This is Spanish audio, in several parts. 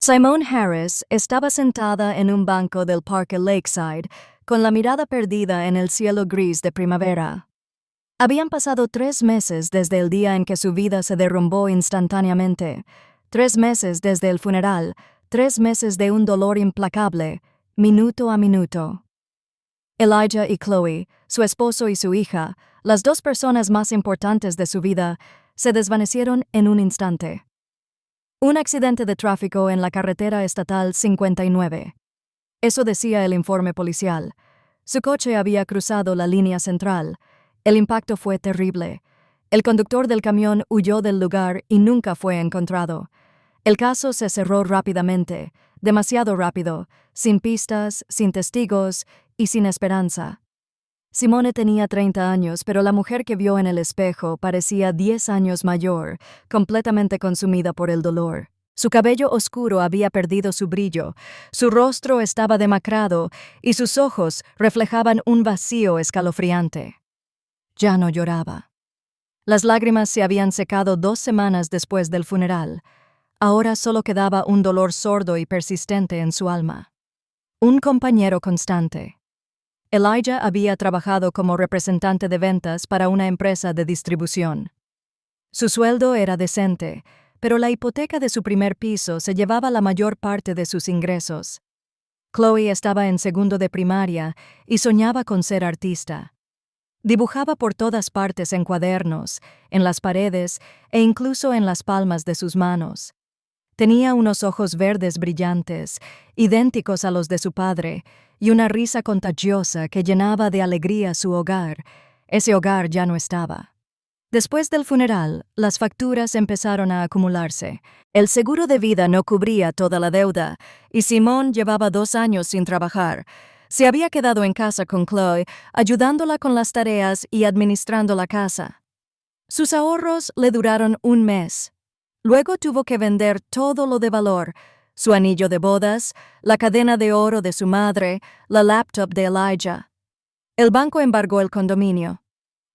Simone Harris estaba sentada en un banco del parque Lakeside, con la mirada perdida en el cielo gris de primavera. Habían pasado 3 meses desde el día en que su vida se derrumbó instantáneamente, 3 meses desde el funeral, 3 meses de un dolor implacable, minuto a minuto. Elijah y Chloe, su esposo y su hija, las 2 personas más importantes de su vida, se desvanecieron en un instante. Un accidente de tráfico en la carretera estatal 59. Eso decía el informe policial. Su coche había cruzado la línea central. El impacto fue terrible. El conductor del camión huyó del lugar y nunca fue encontrado. El caso se cerró rápidamente, demasiado rápido, sin pistas, sin testigos y sin esperanza. Simone tenía 30 años, pero la mujer que vio en el espejo parecía 10 años mayor, completamente consumida por el dolor. Su cabello oscuro había perdido su brillo, su rostro estaba demacrado y sus ojos reflejaban un vacío escalofriante. Ya no lloraba. Las lágrimas se habían secado 2 semanas después del funeral. Ahora solo quedaba un dolor sordo y persistente en su alma. Un compañero constante. Elijah había trabajado como representante de ventas para una empresa de distribución. Su sueldo era decente, pero la hipoteca de su primer piso se llevaba la mayor parte de sus ingresos. Chloe estaba en segundo de primaria y soñaba con ser artista. Dibujaba por todas partes en cuadernos, en las paredes e incluso en las palmas de sus manos. Tenía unos ojos verdes brillantes, idénticos a los de su padre, y una risa contagiosa que llenaba de alegría su hogar. Ese hogar ya no estaba. Después del funeral, las facturas empezaron a acumularse. El seguro de vida no cubría toda la deuda, y Simone llevaba 2 años sin trabajar. Se había quedado en casa con Chloe, ayudándola con las tareas y administrando la casa. Sus ahorros le duraron 1 mes. Luego tuvo que vender todo lo de valor: su anillo de bodas, la cadena de oro de su madre, la laptop de Elijah. El banco embargó el condominio.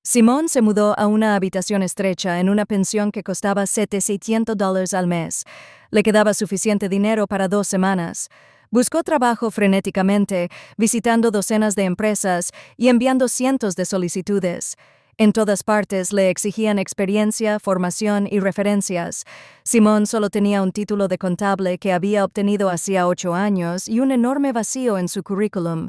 Simone se mudó a una habitación estrecha en una pensión que costaba $700 al mes. Le quedaba suficiente dinero para 2 semanas. Buscó trabajo frenéticamente, visitando docenas de empresas y enviando cientos de solicitudes. En todas partes le exigían experiencia, formación y referencias. Simone solo tenía un título de contable que había obtenido hacía 8 años y un enorme vacío en su currículum.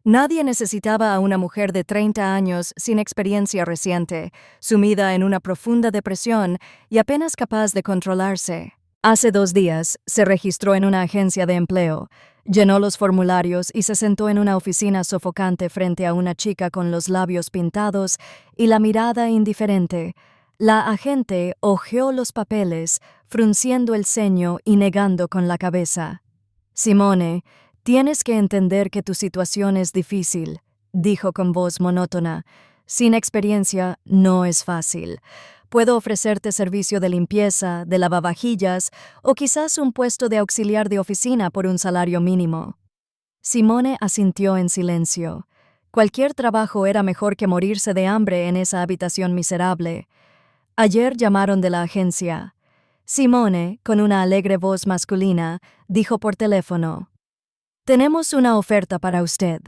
Nadie necesitaba a una mujer de 30 años sin experiencia reciente, sumida en una profunda depresión y apenas capaz de controlarse. Hace 2 días se registró en una agencia de empleo, llenó los formularios y se sentó en una oficina sofocante frente a una chica con los labios pintados y la mirada indiferente. La agente hojeó los papeles, frunciendo el ceño y negando con la cabeza. «Simone, tienes que entender que tu situación es difícil», dijo con voz monótona. «Sin experiencia no es fácil. Puedo ofrecerte servicio de limpieza, de lavavajillas o quizás un puesto de auxiliar de oficina por un salario mínimo». Simone asintió en silencio. Cualquier trabajo era mejor que morirse de hambre en esa habitación miserable. Ayer llamaron de la agencia. Simone, con una alegre voz masculina, dijo por teléfono: «Tenemos una oferta para usted.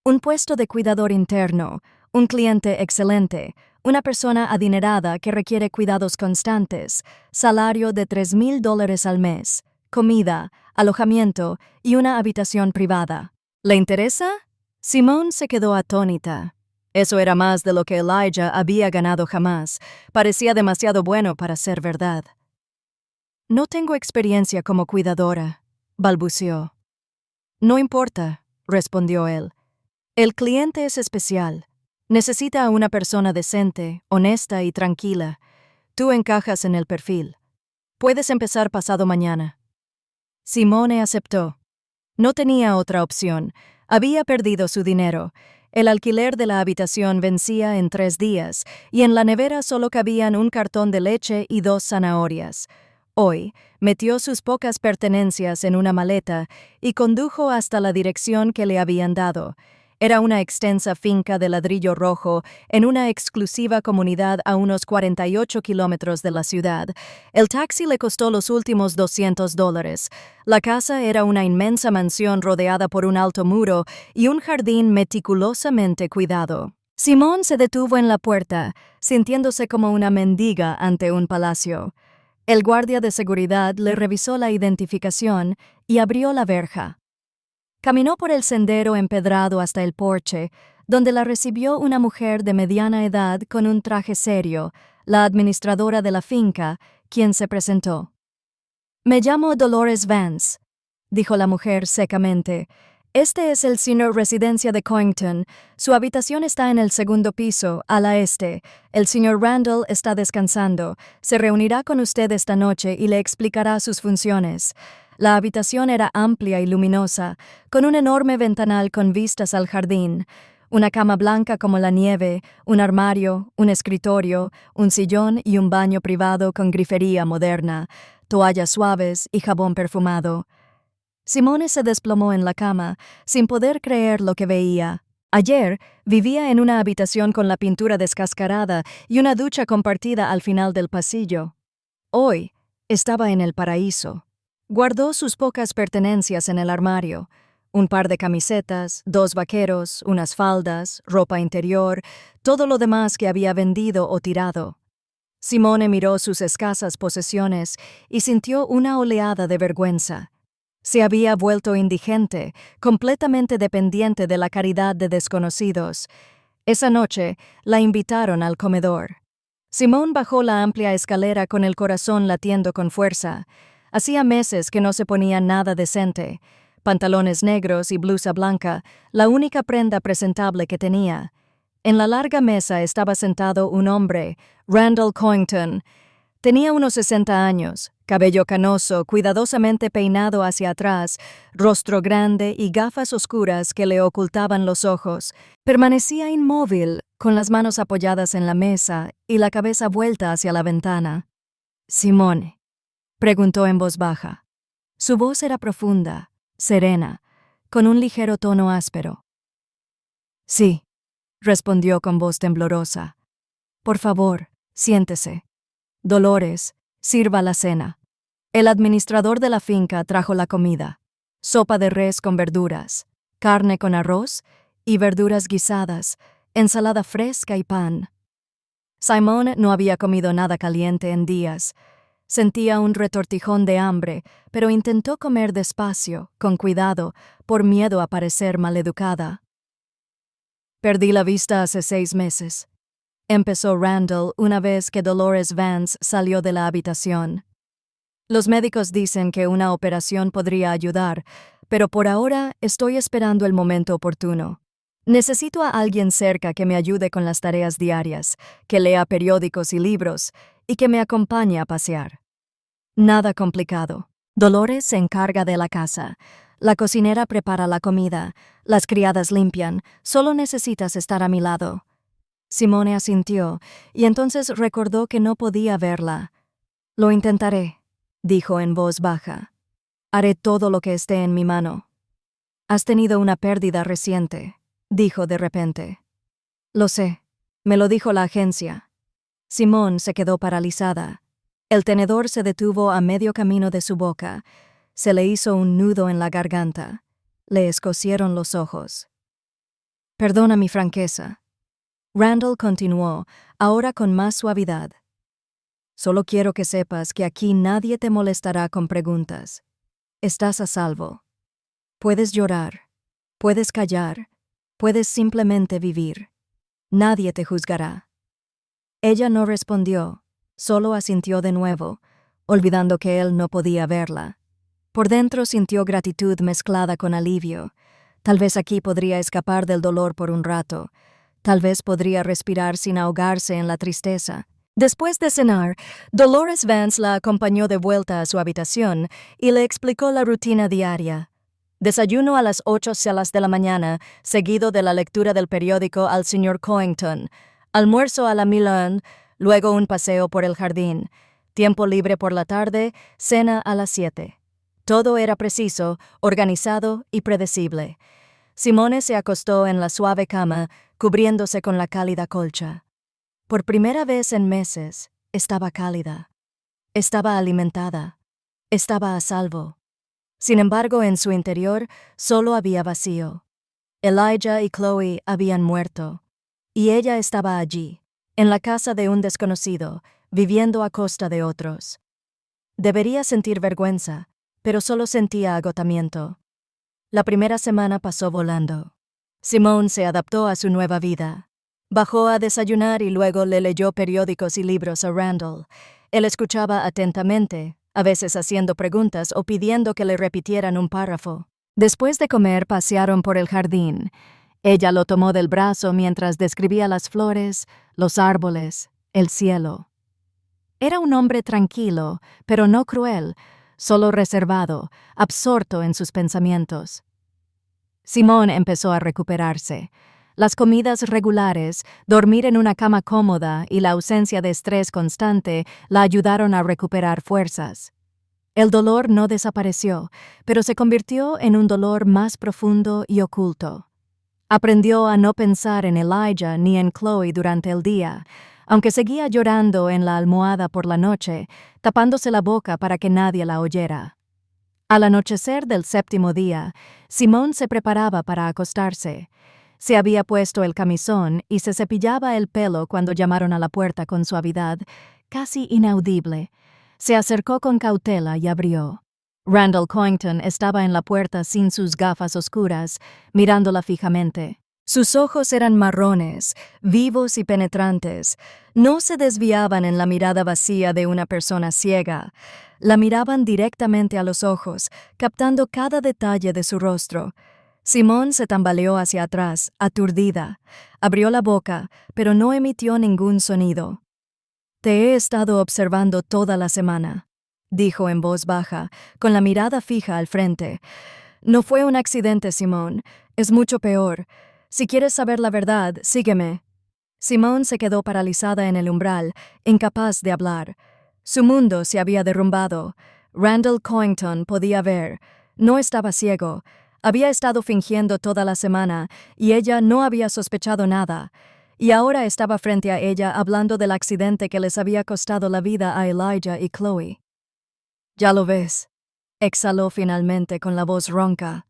Un puesto de cuidador interno, un cliente excelente, una persona adinerada que requiere cuidados constantes, salario de $3,000 al mes, comida, alojamiento y una habitación privada. ¿Le interesa?». Simone se quedó atónita. Eso era más de lo que Elijah había ganado jamás. Parecía demasiado bueno para ser verdad. «No tengo experiencia como cuidadora», balbuceó. «No importa», respondió él. «El cliente es especial. Necesita a una persona decente, honesta y tranquila. Tú encajas en el perfil. Puedes empezar pasado mañana». Simone aceptó. No tenía otra opción. Había perdido su dinero. El alquiler de la habitación vencía en 3 días, y en la nevera solo cabían un cartón de leche y 2 zanahorias. Hoy, metió sus pocas pertenencias en una maleta y condujo hasta la dirección que le habían dado. Era una extensa finca de ladrillo rojo en una exclusiva comunidad a unos 48 kilómetros de la ciudad. El taxi le costó los últimos $200. La casa era una inmensa mansión rodeada por un alto muro y un jardín meticulosamente cuidado. Simón se detuvo en la puerta, sintiéndose como una mendiga ante un palacio. El guardia de seguridad le revisó la identificación y abrió la verja. Caminó por el sendero empedrado hasta el porche, donde la recibió una mujer de mediana edad con un traje serio, la administradora de la finca, quien se presentó. «Me llamo Dolores Vance», dijo la mujer secamente. «Este es el señor Residencia de Coington. Su habitación está en el segundo piso, a la este. El señor Randall está descansando. Se reunirá con usted esta noche y le explicará sus funciones». La habitación era amplia y luminosa, con un enorme ventanal con vistas al jardín, una cama blanca como la nieve, un armario, un escritorio, un sillón y un baño privado con grifería moderna, toallas suaves y jabón perfumado. Simone se desplomó en la cama, sin poder creer lo que veía. Ayer vivía en una habitación con la pintura descascarada y una ducha compartida al final del pasillo. Hoy estaba en el paraíso. Guardó sus pocas pertenencias en el armario: un par de camisetas, 2 vaqueros, unas faldas, ropa interior, todo lo demás que había vendido o tirado. Simone miró sus escasas posesiones y sintió una oleada de vergüenza. Se había vuelto indigente, completamente dependiente de la caridad de desconocidos. Esa noche la invitaron al comedor. Simone bajó la amplia escalera con el corazón latiendo con fuerza. Hacía meses que no se ponía nada decente. Pantalones negros y blusa blanca, la única prenda presentable que tenía. En la larga mesa estaba sentado un hombre, Randall Coington. Tenía unos 60 años, cabello canoso, cuidadosamente peinado hacia atrás, rostro grande y gafas oscuras que le ocultaban los ojos. Permanecía inmóvil, con las manos apoyadas en la mesa y la cabeza vuelta hacia la ventana. «Simone», preguntó en voz baja. Su voz era profunda, serena, con un ligero tono áspero. «Sí», respondió con voz temblorosa. «Por favor, siéntese. Dolores, sirva la cena». El administrador de la finca trajo la comida: sopa de res con verduras, carne con arroz y verduras guisadas, ensalada fresca y pan. Simone no había comido nada caliente en días. Sentía un retortijón de hambre, pero intentó comer despacio, con cuidado, por miedo a parecer maleducada. «Perdí la vista hace 6 meses», empezó Randall una vez que Dolores Vance salió de la habitación. «Los médicos dicen que una operación podría ayudar, pero por ahora estoy esperando el momento oportuno. Necesito a alguien cerca que me ayude con las tareas diarias, que lea periódicos y libros, y que me acompañe a pasear. Nada complicado. Dolores se encarga de la casa. La cocinera prepara la comida. Las criadas limpian. Solo necesitas estar a mi lado». Simone asintió, y entonces recordó que no podía verla. «Lo intentaré», dijo en voz baja. «Haré todo lo que esté en mi mano». «Has tenido una pérdida reciente», dijo de repente. «Lo sé. Me lo dijo la agencia». Simone se quedó paralizada. El tenedor se detuvo a medio camino de su boca. Se le hizo un nudo en la garganta. Le escocieron los ojos. «Perdona mi franqueza». Randall continuó, ahora con más suavidad. «Solo quiero que sepas que aquí nadie te molestará con preguntas. Estás a salvo. Puedes llorar, puedes callar, puedes simplemente vivir. Nadie te juzgará». Ella no respondió, solo asintió de nuevo, olvidando que él no podía verla. Por dentro sintió gratitud mezclada con alivio. Tal vez aquí podría escapar del dolor por un rato. Tal vez podría respirar sin ahogarse en la tristeza. Después de cenar, Dolores Vance la acompañó de vuelta a su habitación y le explicó la rutina diaria. Desayuno a las 8 de la mañana, seguido de la lectura del periódico al señor Coington. Almuerzo a la Milan, luego un paseo por el jardín. Tiempo libre por la tarde, cena a las 7. Todo era preciso, organizado y predecible. Simone se acostó en la suave cama, cubriéndose con la cálida colcha. Por primera vez en meses, estaba cálida. Estaba alimentada. Estaba a salvo. Sin embargo, en su interior solo había vacío. Elijah y Chloe habían muerto, y ella estaba allí, en la casa de un desconocido, viviendo a costa de otros. Debería sentir vergüenza, pero solo sentía agotamiento. La primera semana pasó volando. Simone se adaptó a su nueva vida. Bajó a desayunar y luego le leyó periódicos y libros a Randall. Él escuchaba atentamente, a veces haciendo preguntas o pidiendo que le repitieran un párrafo. Después de comer, pasearon por el jardín. Ella lo tomó del brazo mientras describía las flores, los árboles, el cielo. Era un hombre tranquilo, pero no cruel, solo reservado, absorto en sus pensamientos. Simone empezó a recuperarse. Las comidas regulares, dormir en una cama cómoda y la ausencia de estrés constante la ayudaron a recuperar fuerzas. El dolor no desapareció, pero se convirtió en un dolor más profundo y oculto. Aprendió a no pensar en Elijah ni en Chloe durante el día, aunque seguía llorando en la almohada por la noche, tapándose la boca para que nadie la oyera. Al anochecer del séptimo día, Simone se preparaba para acostarse. Se había puesto el camisón y se cepillaba el pelo cuando llamaron a la puerta con suavidad, casi inaudible. Se acercó con cautela y abrió. Randall Coington estaba en la puerta sin sus gafas oscuras, mirándola fijamente. Sus ojos eran marrones, vivos y penetrantes. No se desviaban en la mirada vacía de una persona ciega. La miraban directamente a los ojos, captando cada detalle de su rostro. Simone se tambaleó hacia atrás, aturdida. Abrió la boca, pero no emitió ningún sonido. «Te he estado observando toda la semana», dijo en voz baja, con la mirada fija al frente. «No fue un accidente, Simone. Es mucho peor. Si quieres saber la verdad, sígueme». Simone se quedó paralizada en el umbral, incapaz de hablar. Su mundo se había derrumbado. Randall Coington podía ver. No estaba ciego. Había estado fingiendo toda la semana, y ella no había sospechado nada. Y ahora estaba frente a ella hablando del accidente que les había costado la vida a Elijah y Chloe. «¿Ya lo ves?», exhaló finalmente con la voz ronca.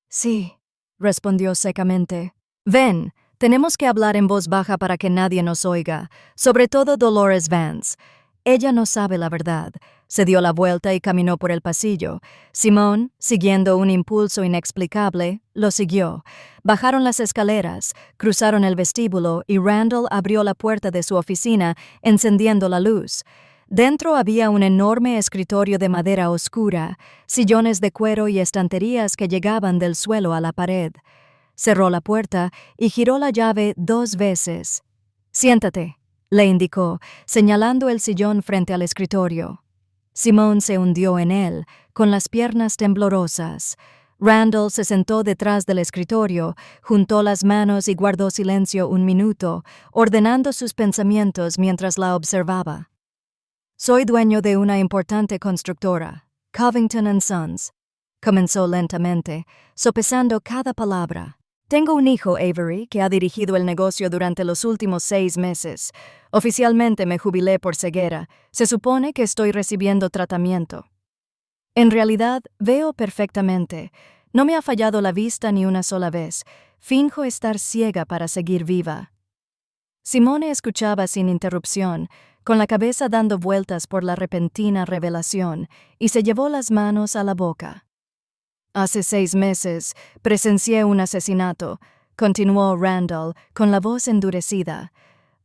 «Sí», respondió secamente. «Ven, tenemos que hablar en voz baja para que nadie nos oiga, sobre todo Dolores Vance. Ella no sabe la verdad». Se dio la vuelta y caminó por el pasillo. Simone, siguiendo un impulso inexplicable, lo siguió. Bajaron las escaleras, cruzaron el vestíbulo y Randall abrió la puerta de su oficina, encendiendo la luz. Dentro había un enorme escritorio de madera oscura, sillones de cuero y estanterías que llegaban del suelo a la pared. Cerró la puerta y giró la llave 2 veces. «Siéntate», le indicó, señalando el sillón frente al escritorio. Simone se hundió en él, con las piernas temblorosas. Randall se sentó detrás del escritorio, juntó las manos y guardó silencio un minuto, ordenando sus pensamientos mientras la observaba. «Soy dueño de una importante constructora, Covington & Sons», comenzó lentamente, sopesando cada palabra. «Tengo un hijo, Avery, que ha dirigido el negocio durante los últimos 6 meses. Oficialmente me jubilé por ceguera. Se supone que estoy recibiendo tratamiento. En realidad, veo perfectamente. No me ha fallado la vista ni una sola vez. Finjo estar ciega para seguir viva». Simone escuchaba sin interrupción, con la cabeza dando vueltas por la repentina revelación, y se llevó las manos a la boca. «Hace 6 meses presencié un asesinato», continuó Randall, con la voz endurecida.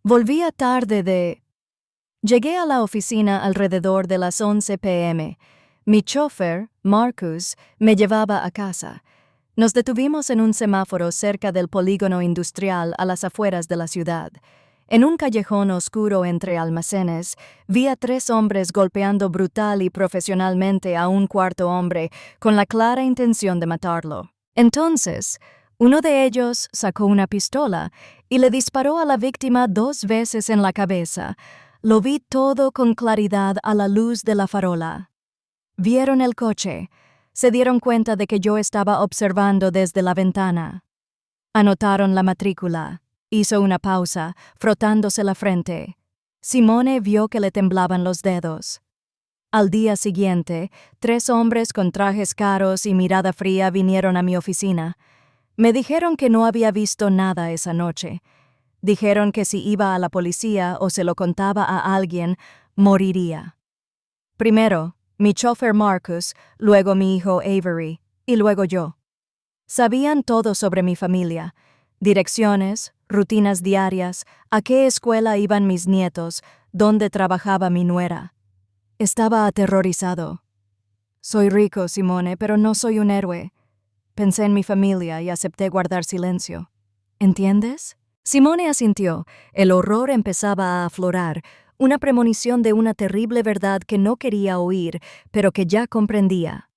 «Volvía tarde de... Llegué a la oficina alrededor de las 11 p.m. Mi chofer, Marcus, me llevaba a casa. Nos detuvimos en un semáforo cerca del polígono industrial a las afueras de la ciudad. En un callejón oscuro entre almacenes, vi a 3 hombres golpeando brutal y profesionalmente a un cuarto hombre con la clara intención de matarlo. Entonces, uno de ellos sacó una pistola y le disparó a la víctima 2 veces en la cabeza. Lo vi todo con claridad a la luz de la farola. Vieron el coche. Se dieron cuenta de que yo estaba observando desde la ventana. Anotaron la matrícula. Hizo una pausa, frotándose la frente. Simone vio que le temblaban los dedos. Al día siguiente, 3 hombres con trajes caros y mirada fría vinieron a mi oficina. Me dijeron que no había visto nada esa noche. Dijeron que si iba a la policía o se lo contaba a alguien, moriría. Primero, mi chofer Marcus, luego mi hijo Avery, y luego yo. Sabían todo sobre mi familia, direcciones, rutinas diarias, a qué escuela iban mis nietos, dónde trabajaba mi nuera. Estaba aterrorizado. Soy rico, Simone, pero no soy un héroe. Pensé en mi familia y acepté guardar silencio. ¿Entiendes? Simone asintió. El horror empezaba a aflorar, una premonición de una terrible verdad que no quería oír, pero que ya comprendía.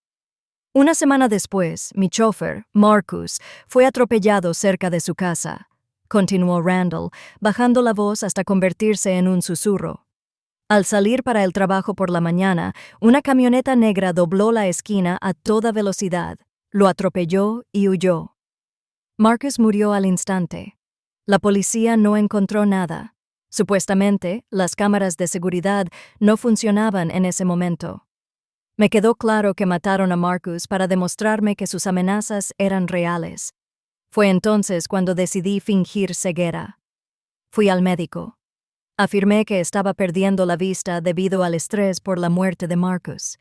Una semana después, mi chofer, Marcus, fue atropellado cerca de su casa. Continuó Randall, bajando la voz hasta convertirse en un susurro. Al salir para el trabajo por la mañana, una camioneta negra dobló la esquina a toda velocidad, lo atropelló y huyó. Marcus murió al instante. La policía no encontró nada. Supuestamente, las cámaras de seguridad no funcionaban en ese momento. Me quedó claro que mataron a Marcus para demostrarme que sus amenazas eran reales. Fue entonces cuando decidí fingir ceguera. Fui al médico. Afirmé que estaba perdiendo la vista debido al estrés por la muerte de Marcus.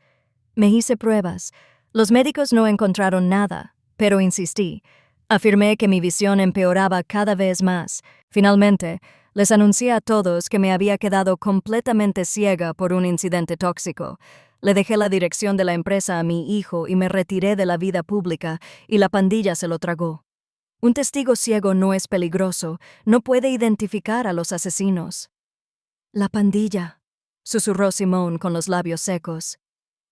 Me hice pruebas. Los médicos no encontraron nada, pero insistí. Afirmé que mi visión empeoraba cada vez más. Finalmente, les anuncié a todos que me había quedado completamente ciega por un incidente tóxico. Le dejé la dirección de la empresa a mi hijo y me retiré de la vida pública, y la pandilla se lo tragó. Un testigo ciego no es peligroso, no puede identificar a los asesinos. La pandilla, susurró Simone con los labios secos.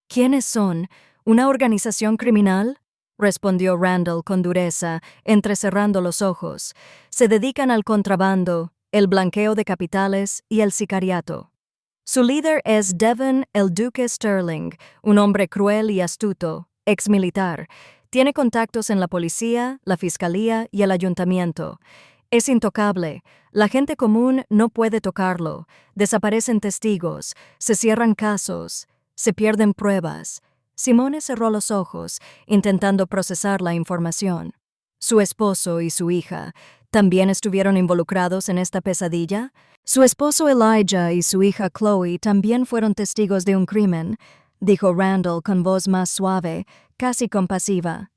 ¿Quiénes son? ¿Una organización criminal? Respondió Randall con dureza, entrecerrando los ojos. Se dedican al contrabando, el blanqueo de capitales y el sicariato. Su líder es Devon el Duque Sterling, un hombre cruel y astuto, exmilitar. Tiene contactos en la policía, la fiscalía y el ayuntamiento. Es intocable. La gente común no puede tocarlo. Desaparecen testigos, se cierran casos, se pierden pruebas. Simone cerró los ojos, intentando procesar la información. ¿Su esposo y su hija también estuvieron involucrados en esta pesadilla? Su esposo Elijah y su hija Chloe también fueron testigos de un crimen, dijo Randall con voz más suave, casi compasiva.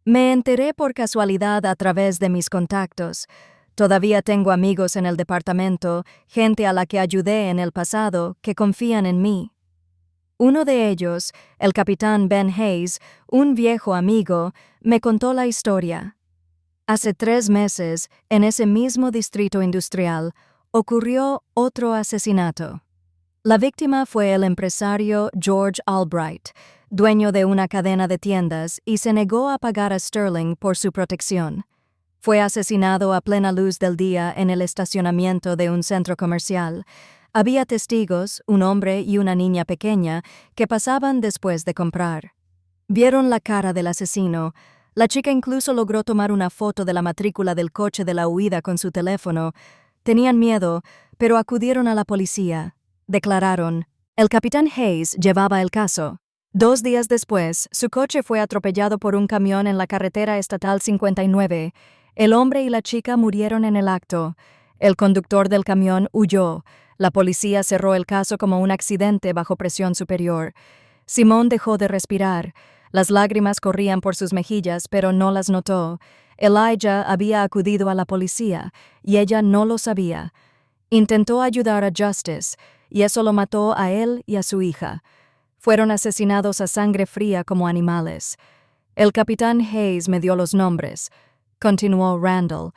Me enteré por casualidad a través de mis contactos. Todavía tengo amigos en el departamento, gente a la que ayudé en el pasado, que confían en mí. Uno de ellos, el capitán Ben Hayes, un viejo amigo, me contó la historia. Hace 3 meses, en ese mismo distrito industrial, ocurrió otro asesinato. La víctima fue el empresario George Albright, dueño de una cadena de tiendas, y se negó a pagar a Sterling por su protección. Fue asesinado a plena luz del día en el estacionamiento de un centro comercial. Había testigos, un hombre y una niña pequeña, que pasaban después de comprar. Vieron la cara del asesino. La chica incluso logró tomar una foto de la matrícula del coche de la huida con su teléfono. Tenían miedo, pero acudieron a la policía. Declararon. El capitán Hayes llevaba el caso. 2 días después, su coche fue atropellado por un camión en la carretera estatal 59. El hombre y la chica murieron en el acto. El conductor del camión huyó. La policía cerró el caso como un accidente bajo presión superior. Simone dejó de respirar. Las lágrimas corrían por sus mejillas, pero no las notó. Elijah había acudido a la policía, y ella no lo sabía. Intentó ayudar a Justice, y eso lo mató a él y a su hija. Fueron asesinados a sangre fría como animales. El capitán Hayes me dio los nombres, continuó Randall.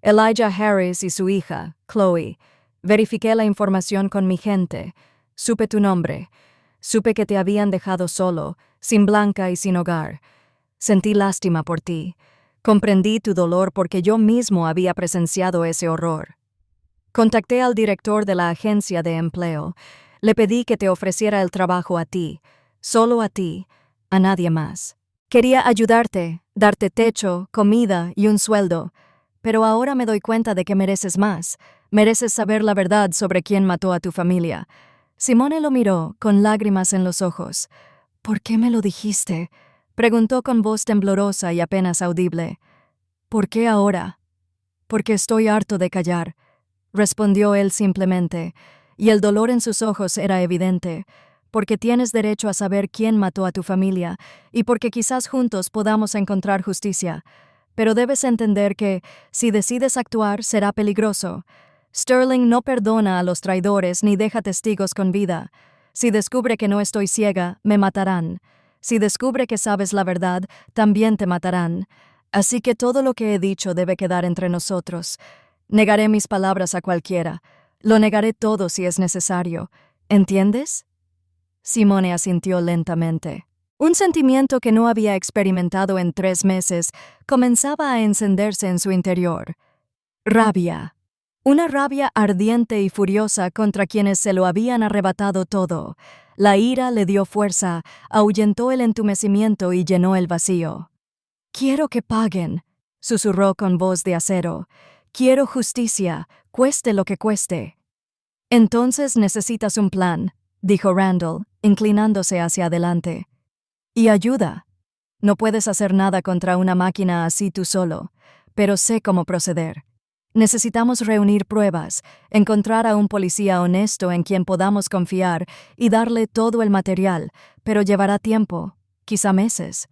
Elijah Harris y su hija, Chloe. Verifiqué la información con mi gente. Supe tu nombre. Supe que te habían dejado solo, sin Blanca y sin hogar. Sentí lástima por ti. Comprendí tu dolor porque yo mismo había presenciado ese horror. Contacté al director de la agencia de empleo. Le pedí que te ofreciera el trabajo a ti, solo a ti. a nadie más. Quería ayudarte, darte techo, comida y un sueldo, pero ahora me doy cuenta de que mereces más. Mereces saber la verdad sobre quién mató a tu familia. Simone lo miró, con lágrimas en los ojos. ¿Por qué me lo dijiste?, preguntó con voz temblorosa y apenas audible. ¿Por qué ahora? Porque estoy harto de callar, respondió él simplemente, y el dolor en sus ojos era evidente. Porque tienes derecho a saber quién mató a tu familia, y porque quizás juntos podamos encontrar justicia. Pero debes entender que, si decides actuar, será peligroso. Sterling no perdona a los traidores ni deja testigos con vida. Si descubre que no estoy ciega, me matarán. Si descubre que sabes la verdad, también te matarán. Así que todo lo que he dicho debe quedar entre nosotros. Negaré mis palabras a cualquiera. Lo negaré todo si es necesario. ¿Entiendes? Simone asintió lentamente. Un sentimiento que no había experimentado en 3 meses comenzaba a encenderse en su interior. Rabia. Una rabia ardiente y furiosa contra quienes se lo habían arrebatado todo. La ira le dio fuerza, ahuyentó el entumecimiento y llenó el vacío. «Quiero que paguen», susurró con voz de acero. «Quiero justicia, cueste lo que cueste». «Entonces necesitas un plan», dijo Randall, inclinándose hacia adelante. «Y ayuda. No puedes hacer nada contra una máquina así tú solo, pero sé cómo proceder. Necesitamos reunir pruebas, encontrar a un policía honesto en quien podamos confiar y darle todo el material, pero llevará tiempo, quizá meses.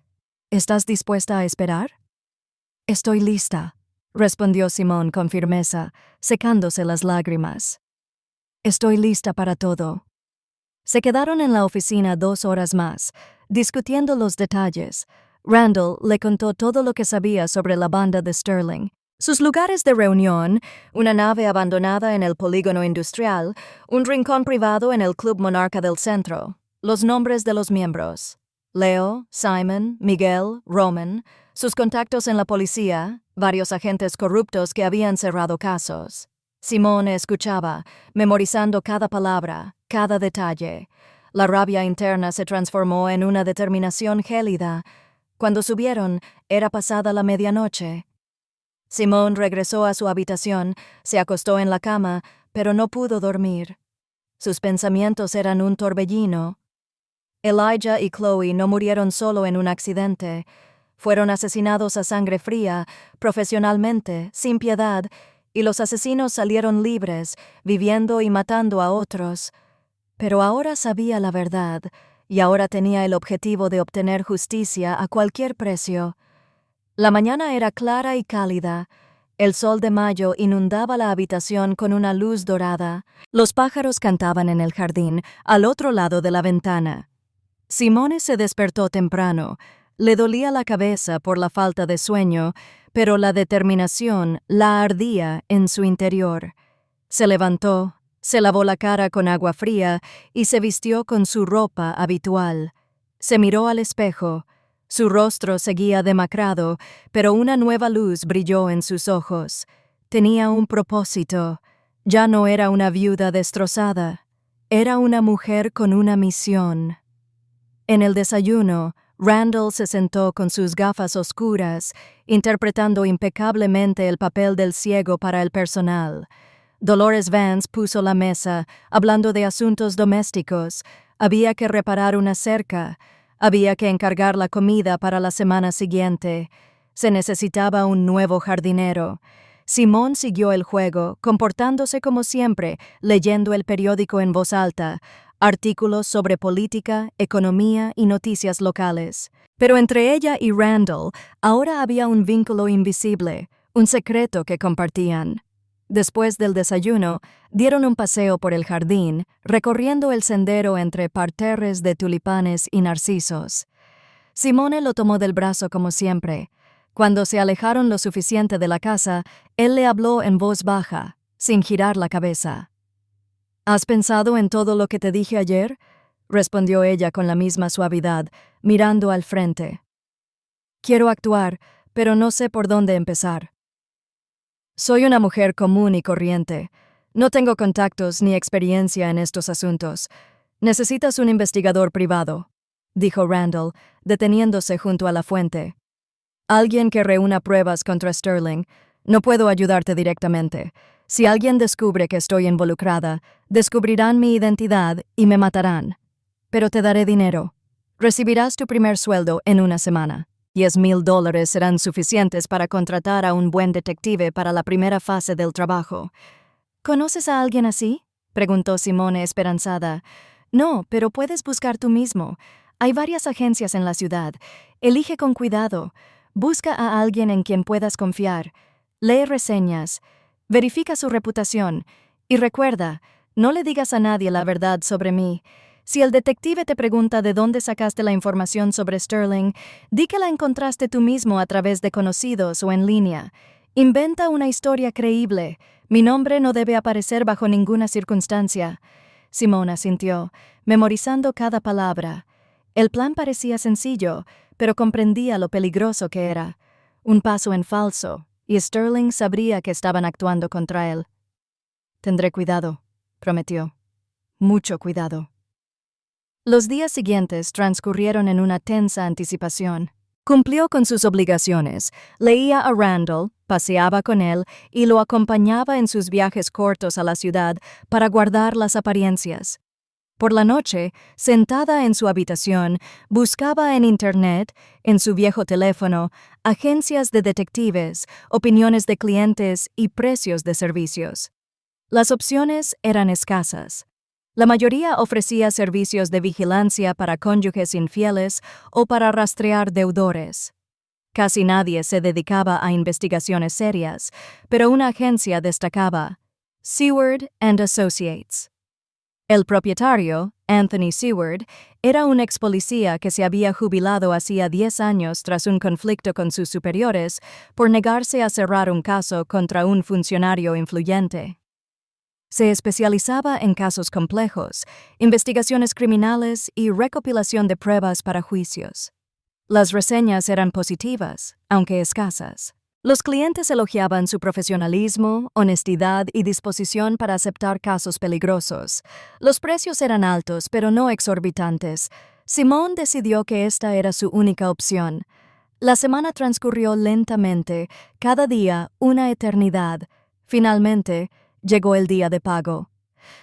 ¿Estás dispuesta a esperar?» «Estoy lista», respondió Simone con firmeza, secándose las lágrimas. «Estoy lista para todo». Se quedaron en la oficina 2 horas más, discutiendo los detalles. Randall le contó todo lo que sabía sobre la banda de Sterling. Sus lugares de reunión, una nave abandonada en el polígono industrial, un rincón privado en el Club Monarca del Centro, los nombres de los miembros. Leo, Simon, Miguel, Roman, sus contactos en la policía, varios agentes corruptos que habían cerrado casos. Simone escuchaba, memorizando cada palabra, cada detalle. La rabia interna se transformó en una determinación gélida. Cuando subieron, era pasada la medianoche. Simone regresó a su habitación, se acostó en la cama, pero no pudo dormir. Sus pensamientos eran un torbellino. Elijah y Chloe no murieron solo en un accidente. Fueron asesinados a sangre fría, profesionalmente, sin piedad, y los asesinos salieron libres, viviendo y matando a otros. Pero ahora sabía la verdad, y ahora tenía el objetivo de obtener justicia a cualquier precio. La mañana era clara y cálida. El sol de mayo inundaba la habitación con una luz dorada. Los pájaros cantaban en el jardín, al otro lado de la ventana. Simone se despertó temprano. Le dolía la cabeza por la falta de sueño, pero la determinación la ardía en su interior. Se levantó, se lavó la cara con agua fría y se vistió con su ropa habitual. Se miró al espejo. Su rostro seguía demacrado, pero una nueva luz brilló en sus ojos. Tenía un propósito. Ya no era una viuda destrozada. Era una mujer con una misión. En el desayuno, Randall se sentó con sus gafas oscuras, interpretando impecablemente el papel del ciego para el personal. Dolores Vance puso la mesa, hablando de asuntos domésticos. Había que reparar una cerca. Había que encargar la comida para la semana siguiente. Se necesitaba un nuevo jardinero. Simone siguió el juego, comportándose como siempre, leyendo el periódico en voz alta, artículos sobre política, economía y noticias locales. Pero entre ella y Randall ahora había un vínculo invisible, un secreto que compartían. Después del desayuno, dieron un paseo por el jardín, recorriendo el sendero entre parterres de tulipanes y narcisos. Simone lo tomó del brazo como siempre. Cuando se alejaron lo suficiente de la casa, él le habló en voz baja, sin girar la cabeza. «¿Has pensado en todo lo que te dije ayer?», respondió ella con la misma suavidad, mirando al frente. «Quiero actuar, pero no sé por dónde empezar. Soy una mujer común y corriente. No tengo contactos ni experiencia en estos asuntos. Necesitas un investigador privado. dijo Randall, deteniéndose junto a la fuente. Alguien que reúna pruebas contra Sterling. No puedo ayudarte directamente. Si alguien descubre que estoy involucrada, descubrirán mi identidad y me matarán. Pero te daré dinero. Recibirás tu primer sueldo en una semana. $10,000 serán suficientes para contratar a un buen detective para la primera fase del trabajo. ¿Conoces a alguien así?, preguntó Simone esperanzada. No, pero puedes buscar tú mismo. Hay varias agencias en la ciudad. Elige con cuidado. Busca a alguien en quien puedas confiar. Lee reseñas. Verifica su reputación. Y recuerda, no le digas a nadie la verdad sobre mí. Si el detective te pregunta de dónde sacaste la información sobre Sterling, di que la encontraste tú mismo a través de conocidos o en línea. Inventa una historia creíble. Mi nombre no debe aparecer bajo ninguna circunstancia. Simone asintió, memorizando cada palabra. El plan parecía sencillo, pero comprendía lo peligroso que era. Un paso en falso, y Sterling sabría que estaban actuando contra él. Tendré cuidado, prometió. Mucho cuidado. Los días siguientes transcurrieron en una tensa anticipación. Cumplió con sus obligaciones, leía a Randall, paseaba con él y lo acompañaba en sus viajes cortos a la ciudad para guardar las apariencias. Por la noche, sentada en su habitación, buscaba en Internet, en su viejo teléfono, agencias de detectives, opiniones de clientes y precios de servicios. Las opciones eran escasas. La mayoría ofrecía servicios de vigilancia para cónyuges infieles o para rastrear deudores. Casi nadie se dedicaba a investigaciones serias, pero una agencia destacaba: Seward and Associates. El propietario, Anthony Seward, era un ex policía que se había jubilado hacía 10 años tras un conflicto con sus superiores por negarse a cerrar un caso contra un funcionario influyente. Se especializaba en casos complejos, investigaciones criminales y recopilación de pruebas para juicios. Las reseñas eran positivas, aunque escasas. Los clientes elogiaban su profesionalismo, honestidad y disposición para aceptar casos peligrosos. Los precios eran altos, pero no exorbitantes. Simone decidió que esta era su única opción. La semana transcurrió lentamente, cada día una eternidad. Finalmente, llegó el día de pago.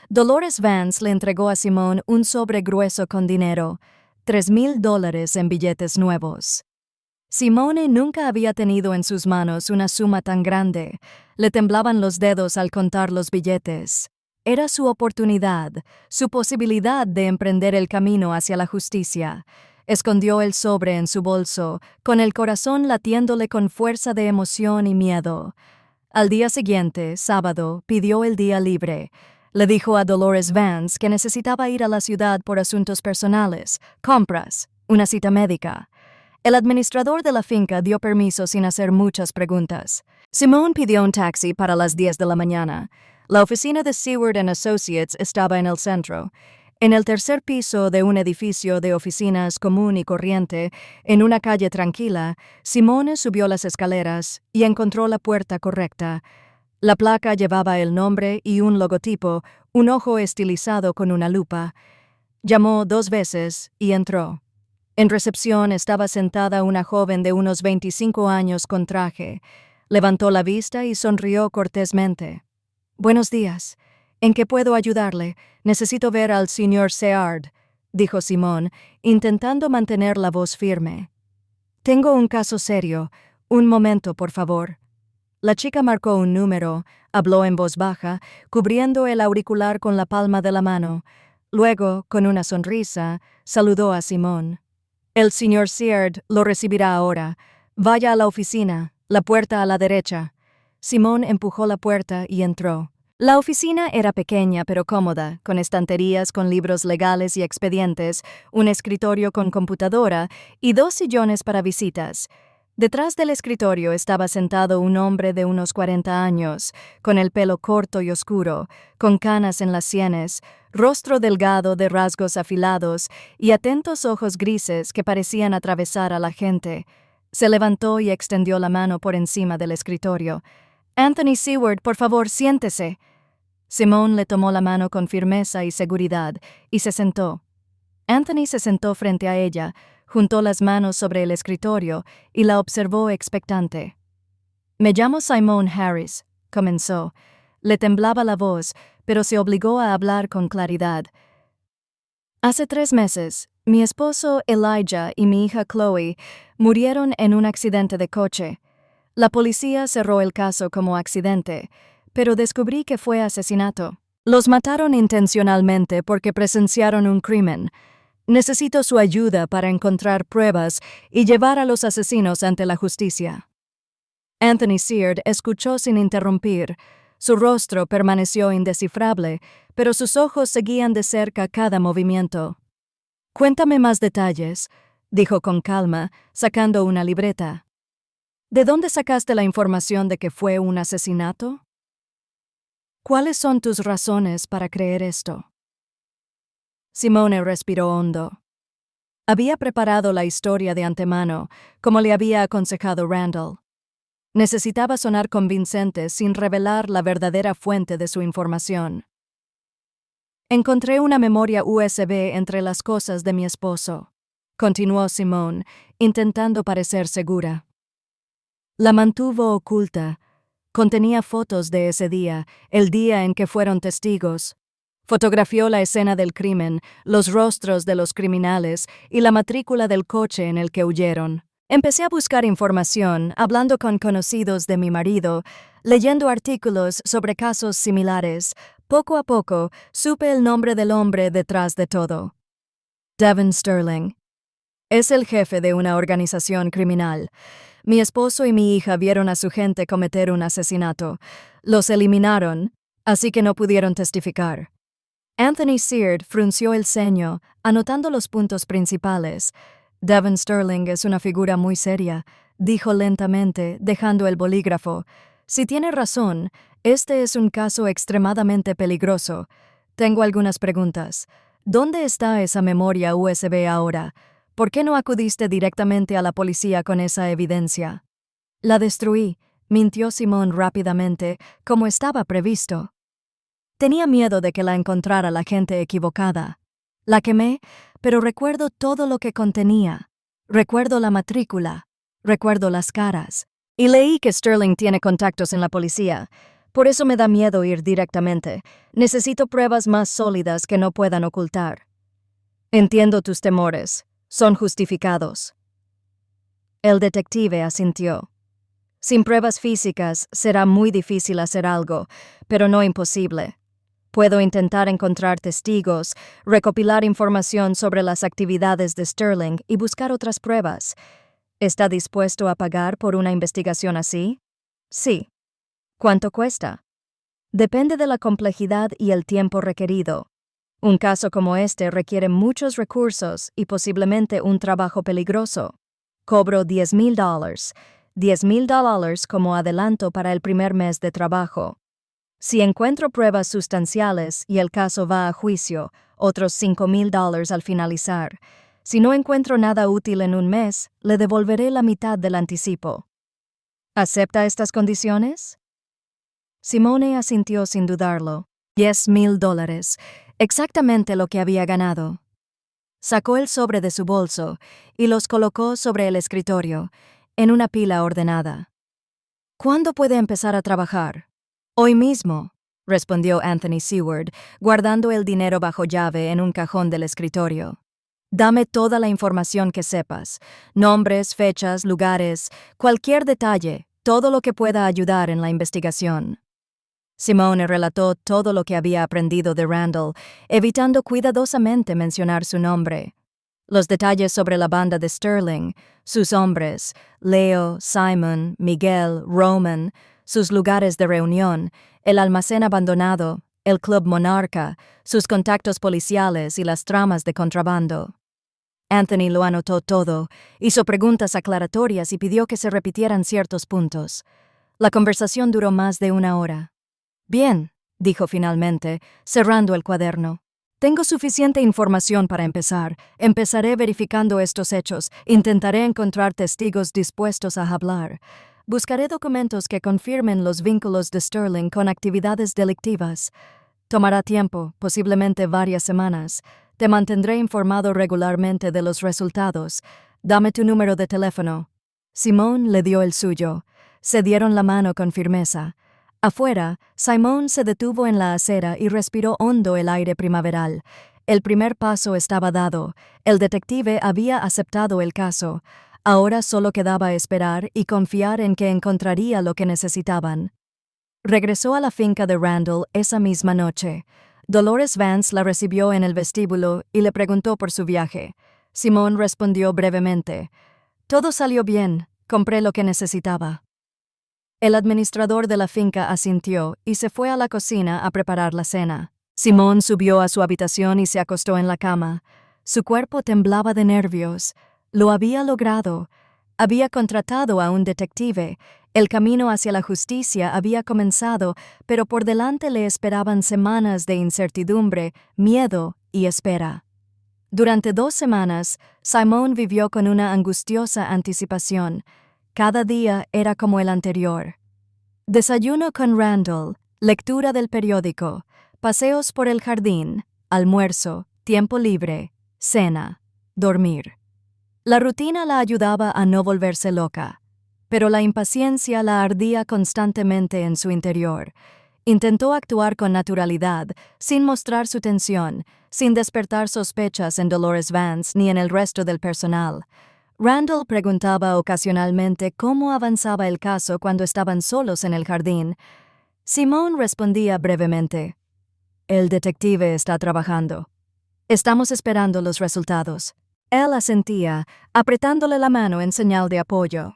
Dolores Vance le entregó a Simone un sobre grueso con dinero, $3,000 en billetes nuevos. Simone nunca había tenido en sus manos una suma tan grande. Le temblaban los dedos al contar los billetes. Era su oportunidad, su posibilidad de emprender el camino hacia la justicia. Escondió el sobre en su bolso, con el corazón latiéndole con fuerza de emoción y miedo. Al día siguiente, sábado, pidió el día libre. Le dijo a Dolores Vance que necesitaba ir a la ciudad por asuntos personales, compras, una cita médica. El administrador de la finca dio permiso sin hacer muchas preguntas. Simone pidió un taxi para las 10 de la mañana. La oficina de Seward and Associates estaba en el centro. En el tercer piso de un edificio de oficinas común y corriente, en una calle tranquila, Simone subió las escaleras y encontró la puerta correcta. La placa llevaba el nombre y un logotipo, un ojo estilizado con una lupa. Llamó 2 veces y entró. En recepción estaba sentada una joven de unos 25 años con traje. Levantó la vista y sonrió cortésmente. «Buenos días. ¿En qué puedo ayudarle? Necesito ver al señor Seard», dijo Simone, intentando mantener la voz firme. «Tengo un caso serio. Un momento, por favor». La chica marcó un número, habló en voz baja, cubriendo el auricular con la palma de la mano. Luego, con una sonrisa, saludó a Simone. «El señor Seard lo recibirá ahora. Vaya a la oficina, la puerta a la derecha». Simone empujó la puerta y entró. La oficina era pequeña pero cómoda, con estanterías con libros legales y expedientes, un escritorio con computadora y 2 sillones para visitas. Detrás del escritorio estaba sentado un hombre de unos 40 años, con el pelo corto y oscuro, con canas en las sienes, rostro delgado de rasgos afilados y atentos ojos grises que parecían atravesar a la gente. Se levantó y extendió la mano por encima del escritorio. «Anthony Seward, por favor, siéntese». Simone le tomó la mano con firmeza y seguridad y se sentó. Anthony se sentó frente a ella, juntó las manos sobre el escritorio y la observó expectante. «Me llamo Simone Harris», comenzó. Le temblaba la voz, pero se obligó a hablar con claridad. «Hace 3 meses, mi esposo Elijah y mi hija Chloe murieron en un accidente de coche. La policía cerró el caso como accidente, pero descubrí que fue asesinato. Los mataron intencionalmente porque presenciaron un crimen. Necesito su ayuda para encontrar pruebas y llevar a los asesinos ante la justicia». Anthony Seard escuchó sin interrumpir. Su rostro permaneció indescifrable, pero sus ojos seguían de cerca cada movimiento. «Cuéntame más detalles», dijo con calma, sacando una libreta. «¿De dónde sacaste la información de que fue un asesinato? ¿Cuáles son tus razones para creer esto?» Simone respiró hondo. Había preparado la historia de antemano, como le había aconsejado Randall. Necesitaba sonar convincente sin revelar la verdadera fuente de su información. «Encontré una memoria USB entre las cosas de mi esposo», continuó Simone, intentando parecer segura. La mantuvo oculta. Contenía fotos de ese día, el día en que fueron testigos. Fotografió la escena del crimen, los rostros de los criminales y la matrícula del coche en el que huyeron. Empecé a buscar información, hablando con conocidos de mi marido, leyendo artículos sobre casos similares. Poco a poco, supe el nombre del hombre detrás de todo. Devin Sterling. Es el jefe de una organización criminal. Mi esposo y mi hija vieron a su gente cometer un asesinato. Los eliminaron, así que no pudieron testificar. Anthony Seard frunció el ceño, anotando los puntos principales. «Devin Sterling es una figura muy seria», dijo lentamente, dejando el bolígrafo. «Si tiene razón, este es un caso extremadamente peligroso. Tengo algunas preguntas. ¿Dónde está esa memoria USB ahora? ¿Por qué no acudiste directamente a la policía con esa evidencia?» «La destruí», mintió Simone rápidamente, como estaba previsto. «Tenía miedo de que la encontrara la gente equivocada. La quemé, pero recuerdo todo lo que contenía. Recuerdo la matrícula. Recuerdo las caras. Y leí que Sterling tiene contactos en la policía. Por eso me da miedo ir directamente. Necesito pruebas más sólidas que no puedan ocultar». «Entiendo tus temores. Son justificados». El detective asintió. «Sin pruebas físicas será muy difícil hacer algo, pero no imposible. Puedo intentar encontrar testigos, recopilar información sobre las actividades de Sterling y buscar otras pruebas. ¿Está dispuesto a pagar por una investigación así?» «Sí». «¿Cuánto cuesta?» «Depende de la complejidad y el tiempo requerido. Un caso como este requiere muchos recursos y posiblemente un trabajo peligroso. Cobro $10,000. $10,000 como adelanto para el primer mes de trabajo. Si encuentro pruebas sustanciales y el caso va a juicio, otros $5,000 al finalizar. Si no encuentro nada útil en un mes, le devolveré la mitad del anticipo. ¿Acepta estas condiciones?» Simone asintió sin dudarlo. $10,000, exactamente lo que había ganado. Sacó el sobre de su bolso y los colocó sobre el escritorio, en una pila ordenada. «¿Cuándo puede empezar a trabajar?» «Hoy mismo», respondió Anthony Seward, guardando el dinero bajo llave en un cajón del escritorio. «Dame toda la información que sepas, nombres, fechas, lugares, cualquier detalle, todo lo que pueda ayudar en la investigación». Simone relató todo lo que había aprendido de Randall, evitando cuidadosamente mencionar su nombre. Los detalles sobre la banda de Sterling, sus hombres, Leo, Simon, Miguel, Roman, sus lugares de reunión, el almacén abandonado, el Club Monarca, sus contactos policiales y las tramas de contrabando. Anthony lo anotó todo, hizo preguntas aclaratorias y pidió que se repitieran ciertos puntos. La conversación duró más de 1 hora. «Bien», dijo finalmente, cerrando el cuaderno. «Tengo suficiente información para empezar. Empezaré verificando estos hechos. Intentaré encontrar testigos dispuestos a hablar. Buscaré documentos que confirmen los vínculos de Sterling con actividades delictivas. Tomará tiempo, posiblemente varias semanas. Te mantendré informado regularmente de los resultados. Dame tu número de teléfono. Simón le dio el suyo. Se dieron la mano con firmeza. Afuera, Simón se detuvo en la acera y respiró hondo el aire primaveral. El primer paso estaba dado. El detective había aceptado el caso. Ahora solo quedaba esperar y confiar en que encontraría lo que necesitaban. Regresó a la finca de Randall esa misma noche. Dolores Vance la recibió en el vestíbulo y le preguntó por su viaje. Simón respondió brevemente: «Todo salió bien, compré lo que necesitaba». El administrador de la finca asintió y se fue a la cocina a preparar la cena. Simón subió a su habitación y se acostó en la cama. Su cuerpo temblaba de nervios. Lo había logrado. Había contratado a un detective. El camino hacia la justicia había comenzado, pero por delante le esperaban semanas de incertidumbre, miedo y espera. Durante 2 semanas, Simón vivió con una angustiosa anticipación. Cada día era como el anterior. Desayuno con Randall, lectura del periódico, paseos por el jardín, almuerzo, tiempo libre, cena, dormir. La rutina la ayudaba a no volverse loca, pero la impaciencia la ardía constantemente en su interior. Intentó actuar con naturalidad, sin mostrar su tensión, sin despertar sospechas en Dolores Vance ni en el resto del personal. Randall preguntaba ocasionalmente cómo avanzaba el caso cuando estaban solos en el jardín. Simón respondía brevemente: «El detective está trabajando. Estamos esperando los resultados». Él asentía, apretándole la mano en señal de apoyo.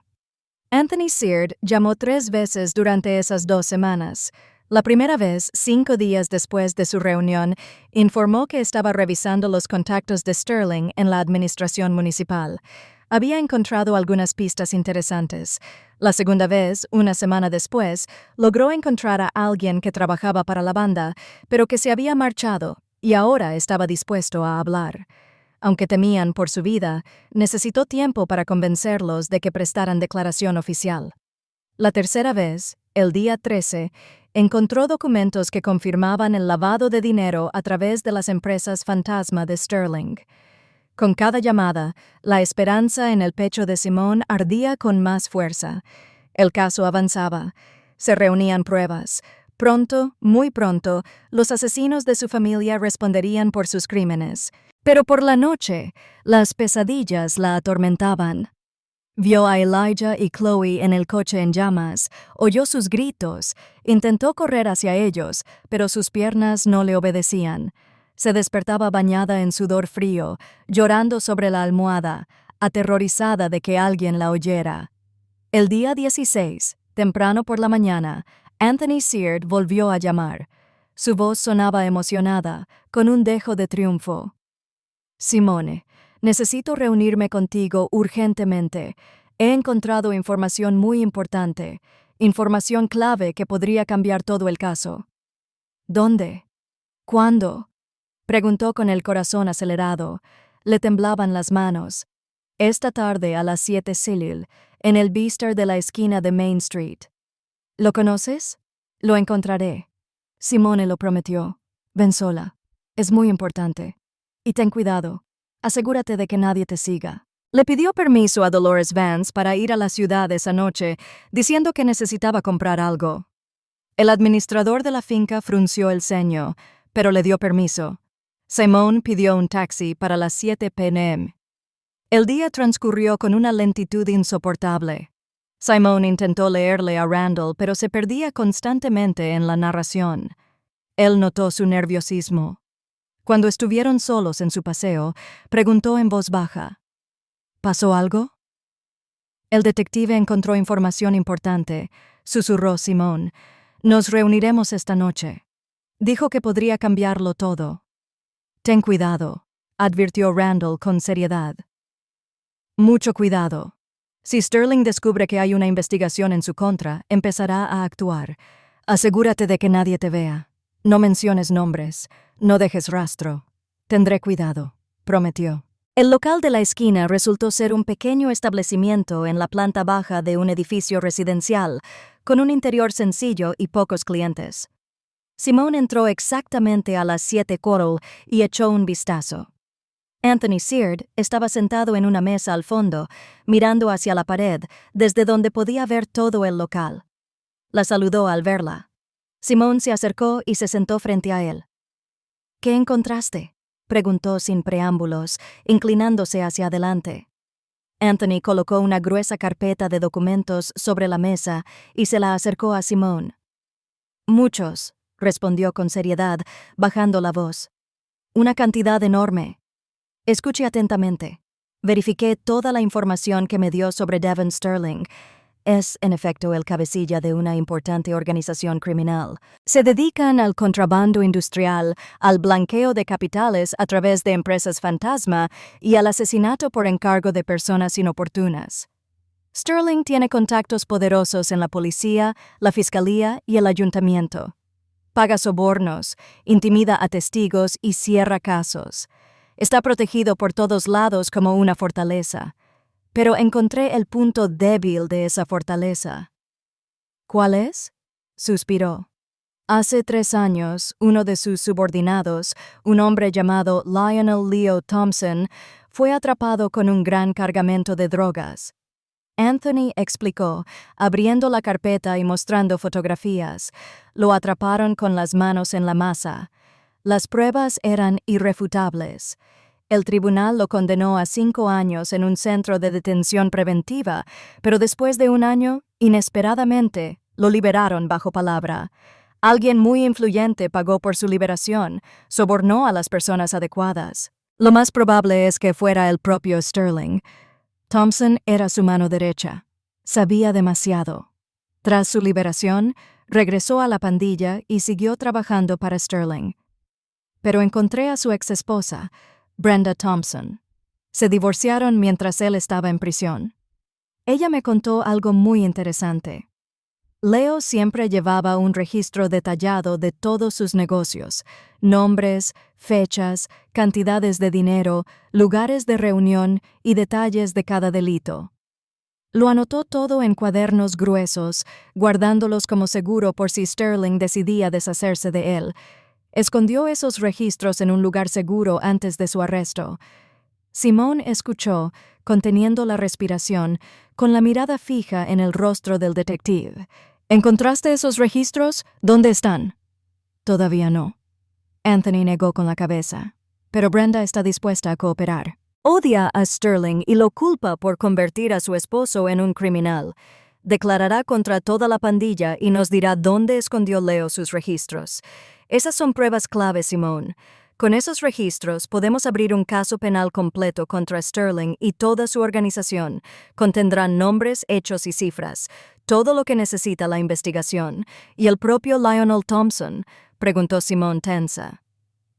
Anthony Seard llamó 3 veces durante esas 2 semanas. La primera vez, 5 días después de su reunión, informó que estaba revisando los contactos de Sterling en la administración municipal. Había encontrado algunas pistas interesantes. La segunda vez, una semana después, logró encontrar a alguien que trabajaba para la banda, pero que se había marchado y ahora estaba dispuesto a hablar. Aunque temían por su vida, necesitó tiempo para convencerlos de que prestaran declaración oficial. La tercera vez, el día 13, encontró documentos que confirmaban el lavado de dinero a través de las empresas fantasma de Sterling. Con cada llamada, la esperanza en el pecho de Simón ardía con más fuerza. El caso avanzaba. Se reunían pruebas. Pronto, muy pronto, los asesinos de su familia responderían por sus crímenes. Pero por la noche, las pesadillas la atormentaban. Vio a Elijah y Chloe en el coche en llamas, oyó sus gritos, intentó correr hacia ellos, pero sus piernas no le obedecían. Se despertaba bañada en sudor frío, llorando sobre la almohada, aterrorizada de que alguien la oyera. El día 16, temprano por la mañana, Anthony Seard volvió a llamar. Su voz sonaba emocionada, con un dejo de triunfo. «Simone, necesito reunirme contigo urgentemente. He encontrado información muy importante, información clave que podría cambiar todo el caso». «¿Dónde? ¿Cuándo?», preguntó con el corazón acelerado. Le temblaban las manos. «Esta tarde a las 7 Cecil, en el Bistro de la esquina de Main Street». «¿Lo conoces?». «Lo encontraré». Simone lo prometió. «Ven sola. Es muy importante. Y ten cuidado. Asegúrate de que nadie te siga». Le pidió permiso a Dolores Vance para ir a la ciudad esa noche, diciendo que necesitaba comprar algo. El administrador de la finca frunció el ceño, pero le dio permiso. Simón pidió un taxi para las 7 p.m. El día transcurrió con una lentitud insoportable. Simón intentó leerle a Randall, pero se perdía constantemente en la narración. Él notó su nerviosismo. Cuando estuvieron solos en su paseo, preguntó en voz baja: «¿Pasó algo?». «El detective encontró información importante», susurró Simón. «Nos reuniremos esta noche. Dijo que podría cambiarlo todo». «Ten cuidado», advirtió Randall con seriedad. «Mucho cuidado. Si Sterling descubre que hay una investigación en su contra, empezará a actuar. Asegúrate de que nadie te vea. No menciones nombres. No dejes rastro. Tendré cuidado», prometió. El local de la esquina resultó ser un pequeño establecimiento en la planta baja de un edificio residencial, con un interior sencillo y pocos clientes. Simón entró exactamente a las 7 Coral y echó un vistazo. Anthony Seard estaba sentado en una mesa al fondo, mirando hacia la pared, desde donde podía ver todo el local. La saludó al verla. Simone se acercó y se sentó frente a él. ¿Qué encontraste?, preguntó sin preámbulos, inclinándose hacia adelante. Anthony colocó una gruesa carpeta de documentos sobre la mesa y se la acercó a Simone. Muchos, respondió con seriedad, bajando la voz. Una cantidad enorme. Escuche atentamente. Verifiqué toda la información que me dio sobre Devon Sterling. Es, en efecto, el cabecilla de una importante organización criminal. Se dedican al contrabando industrial, al blanqueo de capitales a través de empresas fantasma y al asesinato por encargo de personas inoportunas. Sterling tiene contactos poderosos en la policía, la fiscalía y el ayuntamiento. Paga sobornos, intimida a testigos y cierra casos. Está protegido por todos lados como una fortaleza. Pero encontré el punto débil de esa fortaleza. ¿Cuál es?, suspiró. Hace 3 años, uno de sus subordinados, un hombre llamado Lionel Leo Thompson, fue atrapado con un gran cargamento de drogas. Anthony explicó, abriendo la carpeta y mostrando fotografías. Lo atraparon con las manos en la masa. Las pruebas eran irrefutables. El tribunal lo condenó a 5 años en un centro de detención preventiva, pero después de 1 año, inesperadamente, lo liberaron bajo palabra. Alguien muy influyente pagó por su liberación, sobornó a las personas adecuadas. Lo más probable es que fuera el propio Sterling. Thompson era su mano derecha. Sabía demasiado. Tras su liberación, regresó a la pandilla y siguió trabajando para Sterling. Pero encontré a su exesposa, Brenda Thompson. Se divorciaron mientras él estaba en prisión. Ella me contó algo muy interesante. Leo siempre llevaba un registro detallado de todos sus negocios, nombres, fechas, cantidades de dinero, lugares de reunión y detalles de cada delito. Lo anotó todo en cuadernos gruesos, guardándolos como seguro por si Sterling decidía deshacerse de él. Escondió esos registros en un lugar seguro antes de su arresto. Simone escuchó, conteniendo la respiración, con la mirada fija en el rostro del detective. ¿Encontraste esos registros? ¿Dónde están? Todavía no. Anthony negó con la cabeza. Pero Brenda está dispuesta a cooperar. Odia a Sterling y lo culpa por convertir a su esposo en un criminal. Declarará contra toda la pandilla y nos dirá dónde escondió Leo sus registros. Esas son pruebas clave, Simone. Con esos registros podemos abrir un caso penal completo contra Sterling y toda su organización. Contendrán nombres, hechos y cifras. Todo lo que necesita la investigación. ¿Y el propio Lionel Thompson?, preguntó Simone tensa.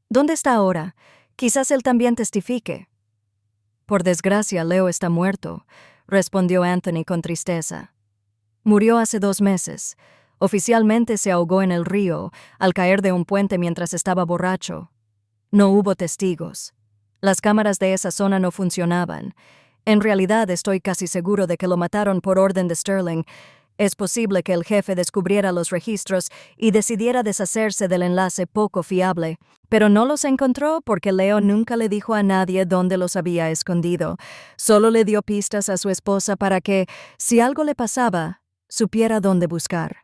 ¿Dónde está ahora? Quizás él también testifique. Por desgracia, Leo está muerto, respondió Anthony con tristeza. Murió hace 2 meses. Oficialmente se ahogó en el río al caer de un puente mientras estaba borracho. No hubo testigos. Las cámaras de esa zona no funcionaban. En realidad estoy casi seguro de que lo mataron por orden de Sterling. Es posible que el jefe descubriera los registros y decidiera deshacerse del enlace poco fiable, pero no los encontró porque Leo nunca le dijo a nadie dónde los había escondido. Solo le dio pistas a su esposa para que, si algo le pasaba, supiera dónde buscar.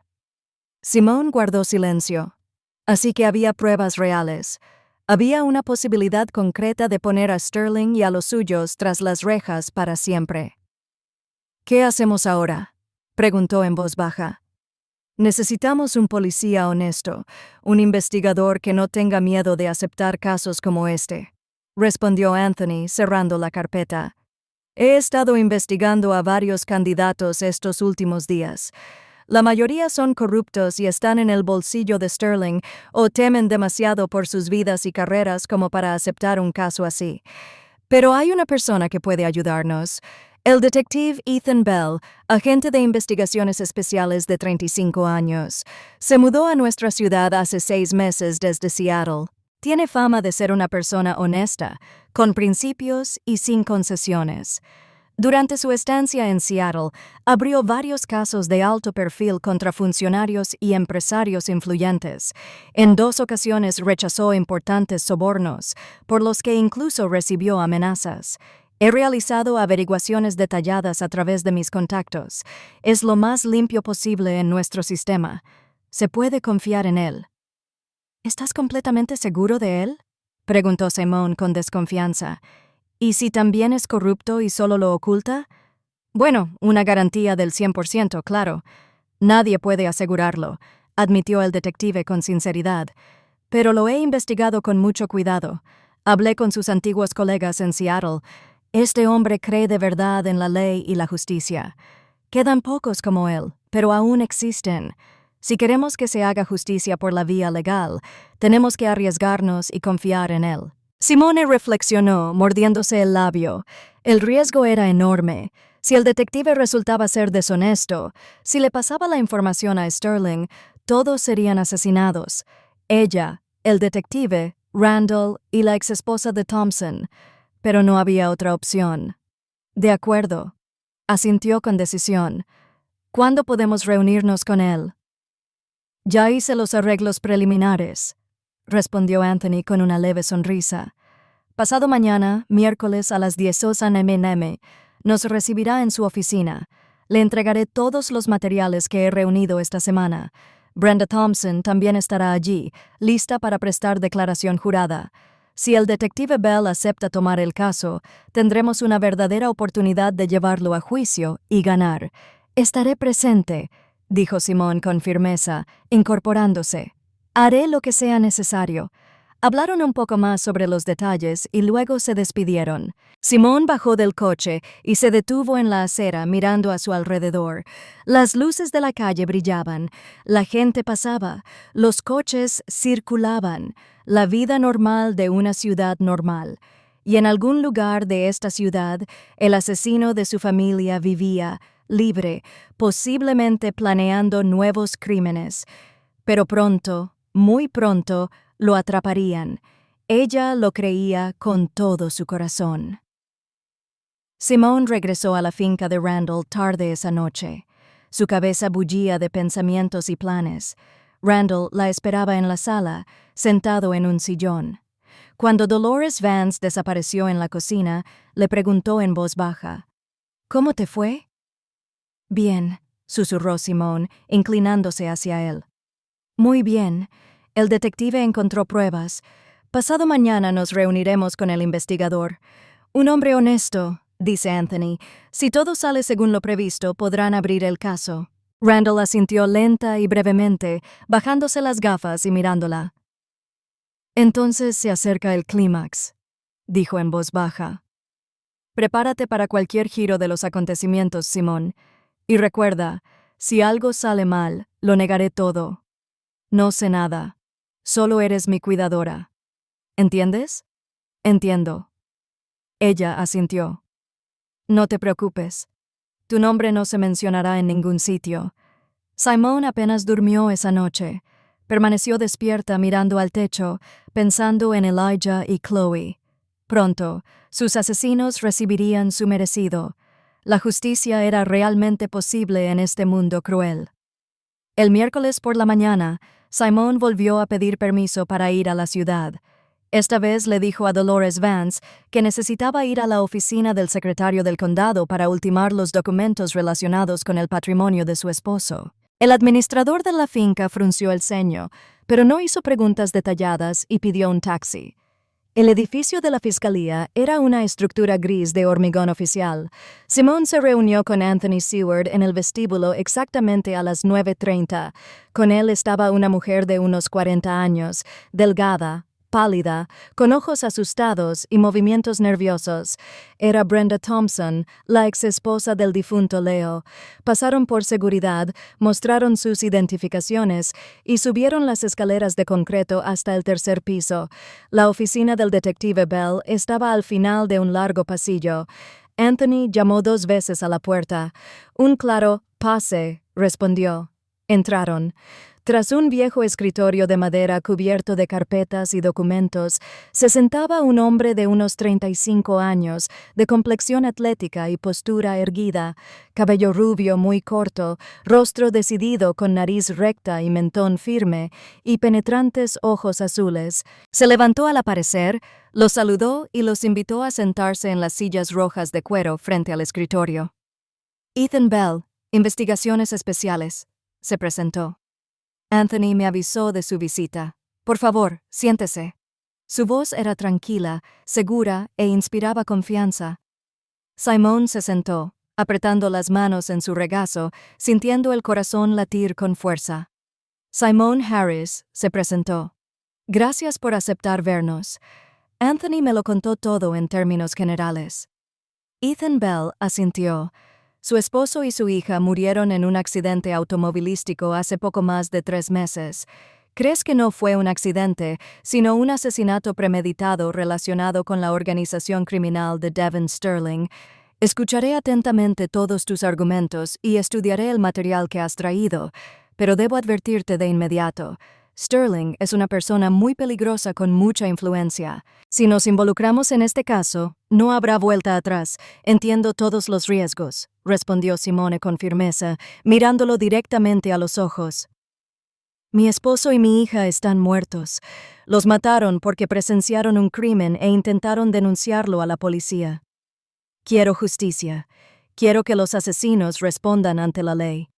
Simone guardó silencio. Así que había pruebas reales. Había una posibilidad concreta de poner a Sterling y a los suyos tras las rejas para siempre. ¿Qué hacemos ahora?, preguntó en voz baja. Necesitamos un policía honesto, un investigador que no tenga miedo de aceptar casos como este, respondió Anthony, cerrando la carpeta. He estado investigando a varios candidatos estos últimos días. La mayoría son corruptos y están en el bolsillo de Sterling o temen demasiado por sus vidas y carreras como para aceptar un caso así. Pero hay una persona que puede ayudarnos. El detective Ethan Bell, agente de investigaciones especiales de 35 años. Se mudó a nuestra ciudad hace 6 meses desde Seattle. Tiene fama de ser una persona honesta, con principios y sin concesiones. Durante su estancia en Seattle, abrió varios casos de alto perfil contra funcionarios y empresarios influyentes. En 2 ocasiones rechazó importantes sobornos, por los que incluso recibió amenazas. He realizado averiguaciones detalladas a través de mis contactos. Es lo más limpio posible en nuestro sistema. Se puede confiar en él. ¿Estás completamente seguro de él?, preguntó Simone con desconfianza. ¿Y si también es corrupto y solo lo oculta? Bueno, una garantía del 100%, claro. Nadie puede asegurarlo, admitió el detective con sinceridad. Pero lo he investigado con mucho cuidado. Hablé con sus antiguos colegas en Seattle. Este hombre cree de verdad en la ley y la justicia. Quedan pocos como él, pero aún existen. Si queremos que se haga justicia por la vía legal, tenemos que arriesgarnos y confiar en él. Simone reflexionó, mordiéndose el labio. El riesgo era enorme. Si el detective resultaba ser deshonesto, si le pasaba la información a Sterling, todos serían asesinados. Ella, el detective, Randall y la exesposa de Thompson. Pero no había otra opción. De acuerdo, asintió con decisión. ¿Cuándo podemos reunirnos con él? Ya hice los arreglos preliminares, respondió Anthony con una leve sonrisa. Pasado mañana, miércoles a las 10 a.m., nos recibirá en su oficina. Le entregaré todos los materiales que he reunido esta semana. Brenda Thompson también estará allí, lista para prestar declaración jurada. Si el detective Bell acepta tomar el caso, tendremos una verdadera oportunidad de llevarlo a juicio y ganar. Estaré presente, dijo Simone con firmeza, incorporándose. Haré lo que sea necesario. Hablaron un poco más sobre los detalles y luego se despidieron. Simone bajó del coche y se detuvo en la acera mirando a su alrededor. Las luces de la calle brillaban, la gente pasaba, los coches circulaban, la vida normal de una ciudad normal. Y en algún lugar de esta ciudad, el asesino de su familia vivía, libre, posiblemente planeando nuevos crímenes. Pero pronto, muy pronto, lo atraparían. Ella lo creía con todo su corazón. Simone regresó a la finca de Randall tarde esa noche. Su cabeza bullía de pensamientos y planes. Randall la esperaba en la sala, sentado en un sillón. Cuando Dolores Vance desapareció en la cocina, le preguntó en voz baja: «¿Cómo te fue?» «Bien», susurró Simone, inclinándose hacia él. «Muy bien. El detective encontró pruebas. Pasado mañana nos reuniremos con el investigador. Un hombre honesto», dice Anthony. «Si todo sale según lo previsto, podrán abrir el caso». Randall asintió lenta y brevemente, bajándose las gafas y mirándola. «Entonces se acerca el clímax», dijo en voz baja. «Prepárate para cualquier giro de los acontecimientos, Simón. Y recuerda, si algo sale mal, lo negaré todo. No sé nada. Solo eres mi cuidadora. ¿Entiendes?» «Entiendo». Ella asintió. «No te preocupes. Tu nombre no se mencionará en ningún sitio». Simone apenas durmió esa noche. Permaneció despierta mirando al techo, pensando en Elijah y Chloe. Pronto, sus asesinos recibirían su merecido. La justicia era realmente posible en este mundo cruel. El miércoles por la mañana, Simone volvió a pedir permiso para ir a la ciudad. Esta vez le dijo a Dolores Vance que necesitaba ir a la oficina del secretario del condado para ultimar los documentos relacionados con el patrimonio de su esposo. El administrador de la finca frunció el ceño, pero no hizo preguntas detalladas y pidió un taxi. El edificio de la fiscalía era una estructura gris de hormigón oficial. Simone se reunió con Anthony Seward en el vestíbulo exactamente a las 9:30. Con él estaba una mujer de unos 40 años, delgada, pálida, con ojos asustados y movimientos nerviosos. Era Brenda Thompson, la exesposa del difunto Leo. Pasaron por seguridad, mostraron sus identificaciones y subieron las escaleras de concreto hasta el tercer piso. La oficina del detective Bell estaba al final de un largo pasillo. Anthony llamó 2 veces a la puerta. Un claro «pase» respondió. Entraron. Tras un viejo escritorio de madera cubierto de carpetas y documentos, se sentaba un hombre de unos 35 años, de complexión atlética y postura erguida, cabello rubio muy corto, rostro decidido con nariz recta y mentón firme, y penetrantes ojos azules. Se levantó al aparecer, los saludó y los invitó a sentarse en las sillas rojas de cuero frente al escritorio. Ethan Bell, Investigaciones Especiales, se presentó. Anthony me avisó de su visita. Por favor, siéntese. Su voz era tranquila, segura e inspiraba confianza. Simone se sentó, apretando las manos en su regazo, sintiendo el corazón latir con fuerza. Simone Harris se presentó. Gracias por aceptar vernos. Anthony me lo contó todo en términos generales. Ethan Bell asintió. Su esposo y su hija murieron en un accidente automovilístico hace poco más de 3 meses. ¿Crees que no fue un accidente, sino un asesinato premeditado relacionado con la organización criminal de Devin Sterling? Escucharé atentamente todos tus argumentos y estudiaré el material que has traído, pero debo advertirte de inmediato. Sterling es una persona muy peligrosa con mucha influencia. Si nos involucramos en este caso, no habrá vuelta atrás. Entiendo todos los riesgos, respondió Simone con firmeza, mirándolo directamente a los ojos. Mi esposo y mi hija están muertos. Los mataron porque presenciaron un crimen e intentaron denunciarlo a la policía. Quiero justicia. Quiero que los asesinos respondan ante la ley.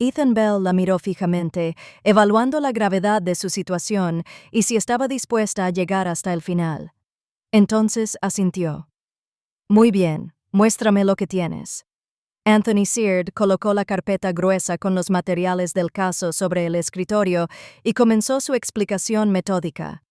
Ethan Bell la miró fijamente, evaluando la gravedad de su situación y si estaba dispuesta a llegar hasta el final. Entonces asintió. Muy bien, muéstrame lo que tienes. Anthony Seard colocó la carpeta gruesa con los materiales del caso sobre el escritorio y comenzó su explicación metódica.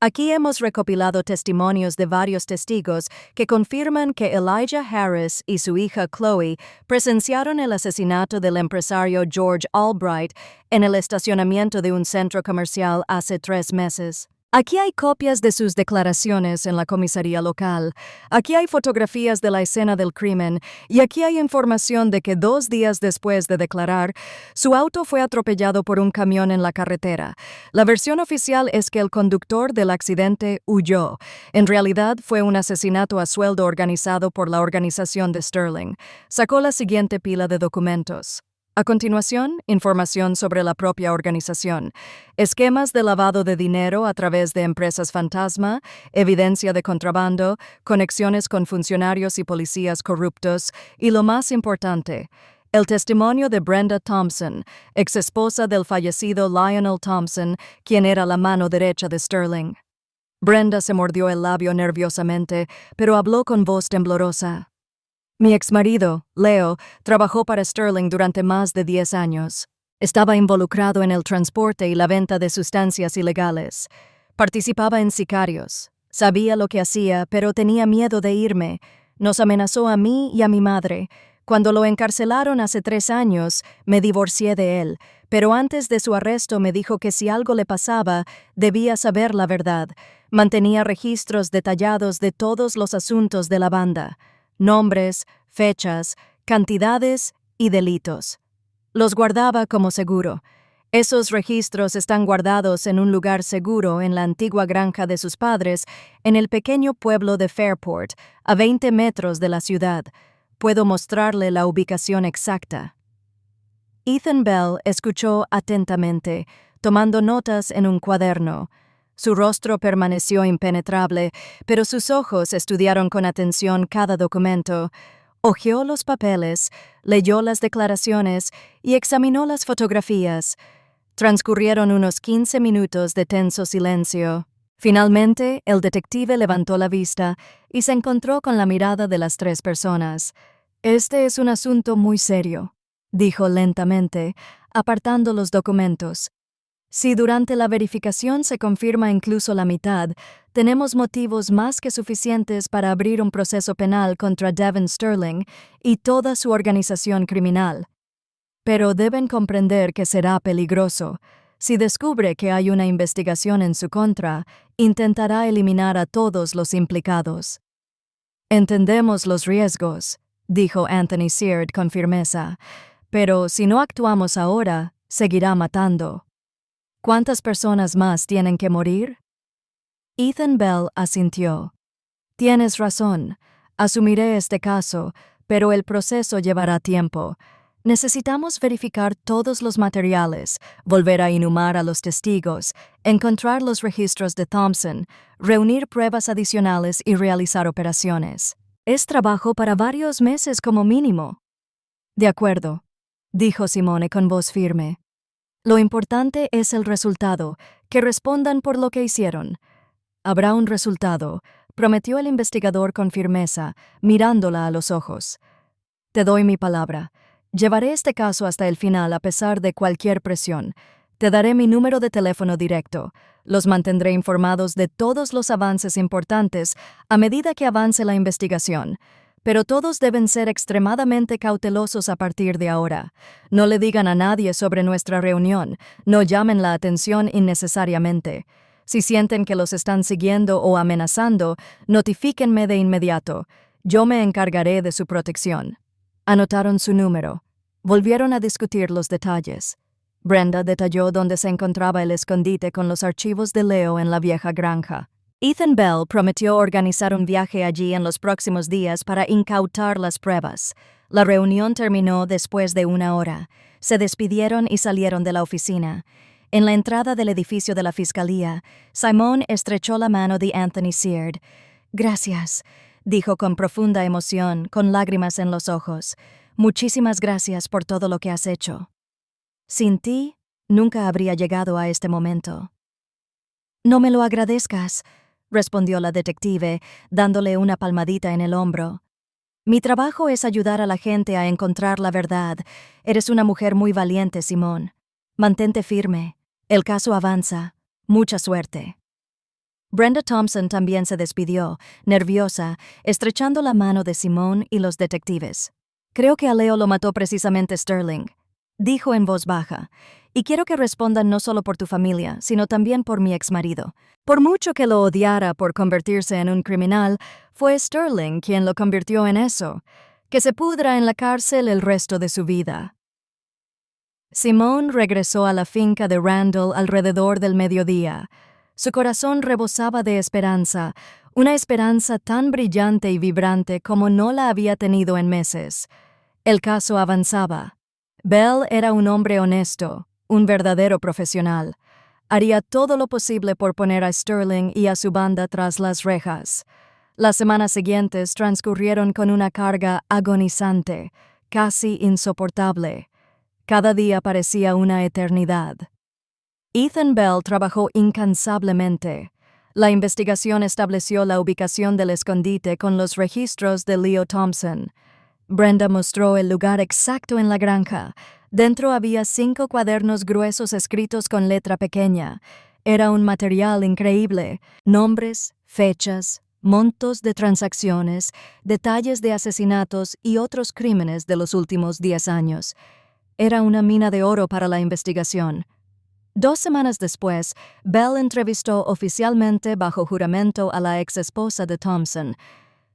Aquí hemos recopilado testimonios de varios testigos que confirman que Elijah Harris y su hija Chloe presenciaron el asesinato del empresario George Albright en el estacionamiento de un centro comercial hace 3 meses. Aquí hay copias de sus declaraciones en la comisaría local, aquí hay fotografías de la escena del crimen y aquí hay información de que 2 días después de declarar, su auto fue atropellado por un camión en la carretera. La versión oficial es que el conductor del accidente huyó. En realidad fue un asesinato a sueldo organizado por la organización de Sterling. Sacó la siguiente pila de documentos. A continuación, información sobre la propia organización, esquemas de lavado de dinero a través de empresas fantasma, evidencia de contrabando, conexiones con funcionarios y policías corruptos y, lo más importante, el testimonio de Brenda Thompson, exesposa del fallecido Lionel Thompson, quien era la mano derecha de Sterling. Brenda se mordió el labio nerviosamente, pero habló con voz temblorosa. Mi exmarido, Leo, trabajó para Sterling durante más de 10 años. Estaba involucrado en el transporte y la venta de sustancias ilegales. Participaba en sicarios. Sabía lo que hacía, pero tenía miedo de irme. Nos amenazó a mí y a mi madre. Cuando lo encarcelaron hace 3 años, me divorcié de él, pero antes de su arresto me dijo que si algo le pasaba, debía saber la verdad. Mantenía registros detallados de todos los asuntos de la banda. Nombres, fechas, cantidades y delitos. Los guardaba como seguro. Esos registros están guardados en un lugar seguro en la antigua granja de sus padres, en el pequeño pueblo de Fairport, a 20 metros de la ciudad. Puedo mostrarle la ubicación exacta. Ethan Bell escuchó atentamente, tomando notas en un cuaderno. Su rostro permaneció impenetrable, pero sus ojos estudiaron con atención cada documento. Hojeó los papeles, leyó las declaraciones y examinó las fotografías. Transcurrieron unos 15 minutos de tenso silencio. Finalmente, el detective levantó la vista y se encontró con la mirada de las 3 personas. Este es un asunto muy serio, dijo lentamente, apartando los documentos. Si durante la verificación se confirma incluso la mitad, tenemos motivos más que suficientes para abrir un proceso penal contra Devin Sterling y toda su organización criminal. Pero deben comprender que será peligroso. Si descubre que hay una investigación en su contra, intentará eliminar a todos los implicados. Entendemos los riesgos, dijo Anthony Seard con firmeza, pero si no actuamos ahora, seguirá matando. ¿Cuántas personas más tienen que morir? Ethan Bell asintió. Tienes razón. Asumiré este caso, pero el proceso llevará tiempo. Necesitamos verificar todos los materiales, volver a inhumar a los testigos, encontrar los registros de Thompson, reunir pruebas adicionales y realizar operaciones. Es trabajo para varios meses como mínimo. De acuerdo, dijo Simone con voz firme. Lo importante es el resultado, que respondan por lo que hicieron. Habrá un resultado, prometió el investigador con firmeza, mirándola a los ojos. Te doy mi palabra. Llevaré este caso hasta el final a pesar de cualquier presión. Te daré mi número de teléfono directo. Los mantendré informados de todos los avances importantes a medida que avance la investigación. Pero todos deben ser extremadamente cautelosos a partir de ahora. No le digan a nadie sobre nuestra reunión. No llamen la atención innecesariamente. Si sienten que los están siguiendo o amenazando, notifíquenme de inmediato. Yo me encargaré de su protección. Anotaron su número. Volvieron a discutir los detalles. Brenda detalló dónde se encontraba el escondite con los archivos de Leo en la vieja granja. Ethan Bell prometió organizar un viaje allí en los próximos días para incautar las pruebas. La reunión terminó después de 1 hora. Se despidieron y salieron de la oficina. En la entrada del edificio de la fiscalía, Simone estrechó la mano de Anthony Seard. «Gracias», dijo con profunda emoción, con lágrimas en los ojos. «Muchísimas gracias por todo lo que has hecho. Sin ti, nunca habría llegado a este momento». «No me lo agradezcas», respondió la detective, dándole una palmadita en el hombro. «Mi trabajo es ayudar a la gente a encontrar la verdad. Eres una mujer muy valiente, Simone. Mantente firme. El caso avanza. Mucha suerte». Brenda Thompson también se despidió, nerviosa, estrechando la mano de Simone y los detectives. «Creo que a Leo lo mató precisamente Sterling», dijo en voz baja, «y quiero que respondan no solo por tu familia, sino también por mi exmarido. Por mucho que lo odiara por convertirse en un criminal, fue Sterling quien lo convirtió en eso. Que se pudra en la cárcel el resto de su vida». Simone regresó a la finca de Randall alrededor del mediodía. Su corazón rebosaba de esperanza, una esperanza tan brillante y vibrante como no la había tenido en meses. El caso avanzaba. Bell era un hombre honesto, un verdadero profesional. Haría todo lo posible por poner a Sterling y a su banda tras las rejas. Las semanas siguientes transcurrieron con una carga agonizante, casi insoportable. Cada día parecía una eternidad. Ethan Bell trabajó incansablemente. La investigación estableció la ubicación del escondite con los registros de Leo Thompson. Brenda mostró el lugar exacto en la granja. Dentro había 5 cuadernos gruesos escritos con letra pequeña. Era un material increíble. Nombres, fechas, montos de transacciones, detalles de asesinatos y otros crímenes de los últimos 10 años. Era una mina de oro para la investigación. 2 semanas después, Bell entrevistó oficialmente bajo juramento a la exesposa de Thompson.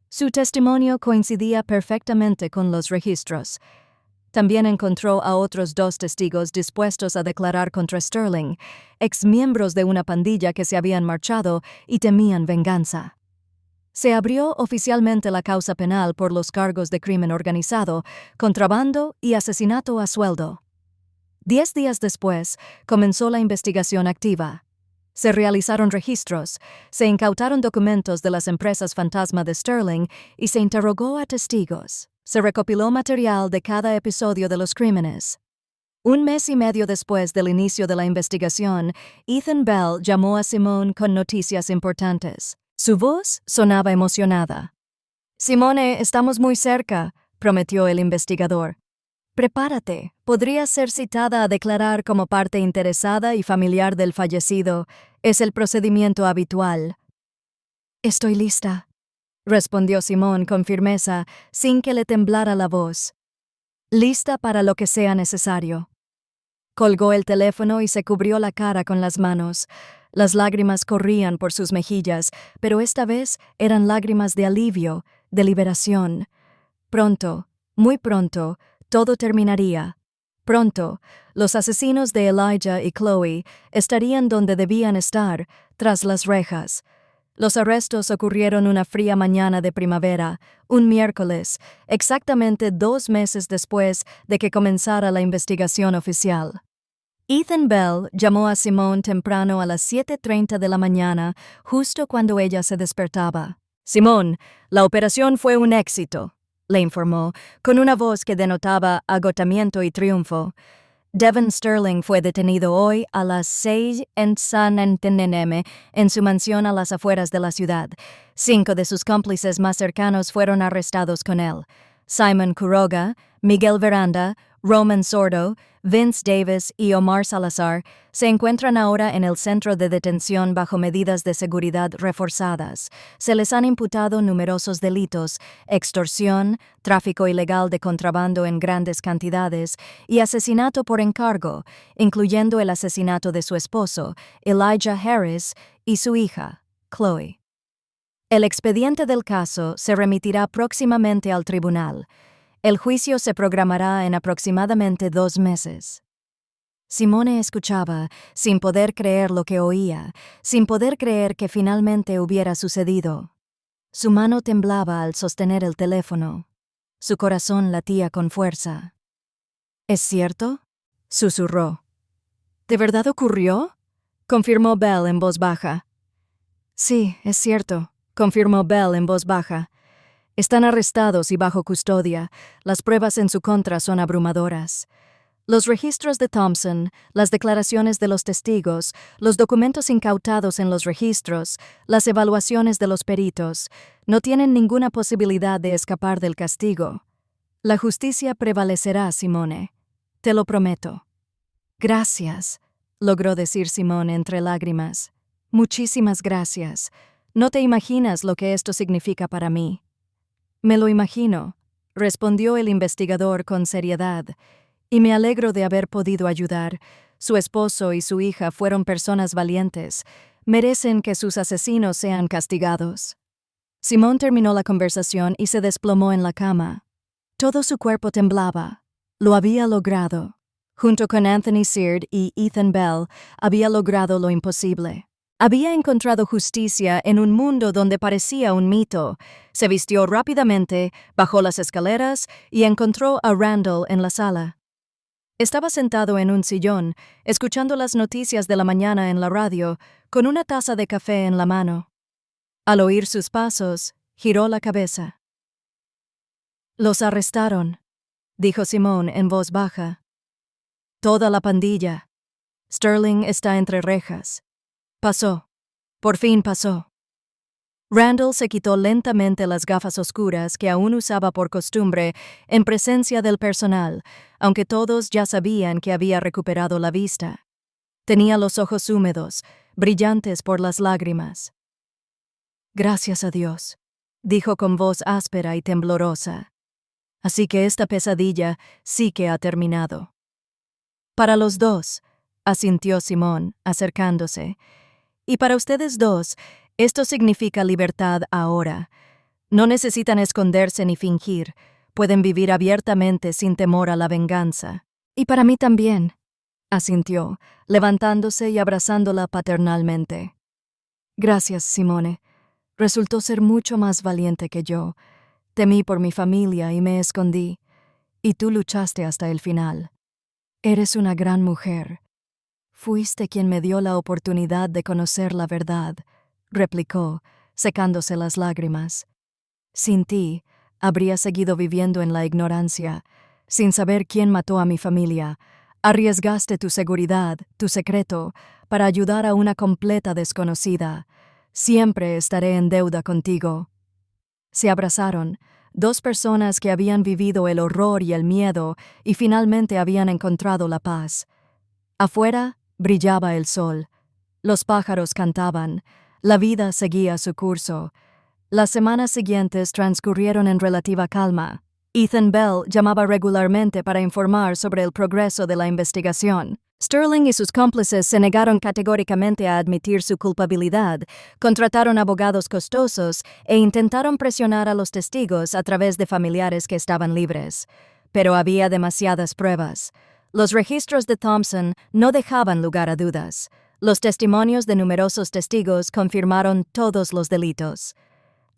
Su testimonio coincidía perfectamente con los registros. También encontró a otros 2 testigos dispuestos a declarar contra Sterling, exmiembros de una pandilla que se habían marchado y temían venganza. Se abrió oficialmente la causa penal por los cargos de crimen organizado, contrabando y asesinato a sueldo. 10 días después, comenzó la investigación activa. Se realizaron registros, se incautaron documentos de las empresas fantasma de Sterling y se interrogó a testigos. Se recopiló material de cada episodio de los crímenes. 1 mes y medio después del inicio de la investigación, Ethan Bell llamó a Simone con noticias importantes. Su voz sonaba emocionada. «Simone, estamos muy cerca», prometió el investigador. «Prepárate, podrías ser citada a declarar como parte interesada y familiar del fallecido. Es el procedimiento habitual». «Estoy lista», respondió Simone con firmeza, sin que le temblara la voz. «Lista para lo que sea necesario». Colgó el teléfono y se cubrió la cara con las manos. Las lágrimas corrían por sus mejillas, pero esta vez eran lágrimas de alivio, de liberación. Pronto, muy pronto, todo terminaría. Pronto, los asesinos de Elijah y Chloe estarían donde debían estar, tras las rejas. Los arrestos ocurrieron una fría mañana de primavera, un miércoles, exactamente 2 meses después de que comenzara la investigación oficial. Ethan Bell llamó a Simone temprano a las 7:30 de la mañana, justo cuando ella se despertaba. «Simone, la operación fue un éxito», le informó, con una voz que denotaba agotamiento y triunfo. Devon Sterling fue detenido hoy a las 6 en San Antonio en su mansión a las afueras de la ciudad. 5 de sus cómplices más cercanos fueron arrestados con él: Simon Quiroga, Miguel Veranda, Roman Sordo, Vince Davis y Omar Salazar se encuentran ahora en el centro de detención bajo medidas de seguridad reforzadas. Se les han imputado numerosos delitos: extorsión, tráfico ilegal de contrabando en grandes cantidades y asesinato por encargo, incluyendo el asesinato de su esposo, Elijah Harris, y su hija, Chloe. El expediente del caso se remitirá próximamente al tribunal. El juicio se programará en aproximadamente 2 meses. Simone escuchaba, sin poder creer lo que oía, sin poder creer que finalmente hubiera sucedido. Su mano temblaba al sostener el teléfono. Su corazón latía con fuerza. «¿Es cierto?», susurró. «¿De verdad ocurrió?», confirmó Bell en voz baja. «Sí, es cierto», confirmó Bell en voz baja. «Están arrestados y bajo custodia. Las pruebas en su contra son abrumadoras. Los registros de Thompson, las declaraciones de los testigos, los documentos incautados en los registros, las evaluaciones de los peritos, no tienen ninguna posibilidad de escapar del castigo. La justicia prevalecerá, Simone. Te lo prometo». «Gracias», logró decir Simone entre lágrimas. «Muchísimas gracias. No te imaginas lo que esto significa para mí». «Me lo imagino», respondió el investigador con seriedad, «y me alegro de haber podido ayudar. Su esposo y su hija fueron personas valientes. Merecen que sus asesinos sean castigados». Simone terminó la conversación y se desplomó en la cama. Todo su cuerpo temblaba. Lo había logrado. Junto con Anthony Seard y Ethan Bell, había logrado lo imposible. Había encontrado justicia en un mundo donde parecía un mito. Se vistió rápidamente, bajó las escaleras y encontró a Randall en la sala. Estaba sentado en un sillón, escuchando las noticias de la mañana en la radio, con una taza de café en la mano. Al oír sus pasos, giró la cabeza. «Los arrestaron», dijo Simone en voz baja. «Toda la pandilla. Sterling está entre rejas. Pasó. Por fin pasó». Randall se quitó lentamente las gafas oscuras que aún usaba por costumbre en presencia del personal, aunque todos ya sabían que había recuperado la vista. Tenía los ojos húmedos, brillantes por las lágrimas. «Gracias a Dios», dijo con voz áspera y temblorosa. «Así que esta pesadilla sí que ha terminado». «Para los dos», asintió Simone, acercándose. «Y para ustedes dos, esto significa libertad ahora. No necesitan esconderse ni fingir. Pueden vivir abiertamente sin temor a la venganza». «Y para mí también», asintió, levantándose y abrazándola paternalmente. «Gracias, Simone. Resultó ser mucho más valiente que yo. Temí por mi familia y me escondí. Y tú luchaste hasta el final. Eres una gran mujer». «Fuiste quien me dio la oportunidad de conocer la verdad», replicó, secándose las lágrimas. «Sin ti, habría seguido viviendo en la ignorancia, sin saber quién mató a mi familia. Arriesgaste tu seguridad, tu secreto, para ayudar a una completa desconocida. Siempre estaré en deuda contigo». Se abrazaron, 2 personas que habían vivido el horror y el miedo y finalmente habían encontrado la paz. Afuera brillaba el sol. Los pájaros cantaban. La vida seguía su curso. Las semanas siguientes transcurrieron en relativa calma. Ethan Bell llamaba regularmente para informar sobre el progreso de la investigación. Sterling y sus cómplices se negaron categóricamente a admitir su culpabilidad, contrataron abogados costosos e intentaron presionar a los testigos a través de familiares que estaban libres. Pero había demasiadas pruebas. Los registros de Thompson no dejaban lugar a dudas. Los testimonios de numerosos testigos confirmaron todos los delitos.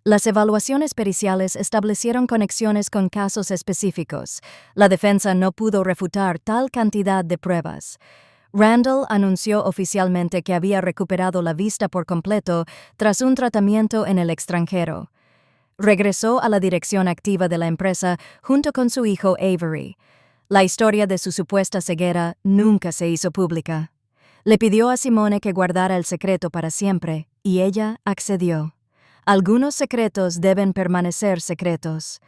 Las evaluaciones periciales establecieron conexiones con casos específicos. La defensa no pudo refutar tal cantidad de pruebas. Randall anunció oficialmente que había recuperado la vista por completo tras un tratamiento en el extranjero. Regresó a la dirección activa de la empresa junto con su hijo Avery. La historia de su supuesta ceguera nunca se hizo pública. Le pidió a Simone que guardara el secreto para siempre, y ella accedió. Algunos secretos deben permanecer secretos.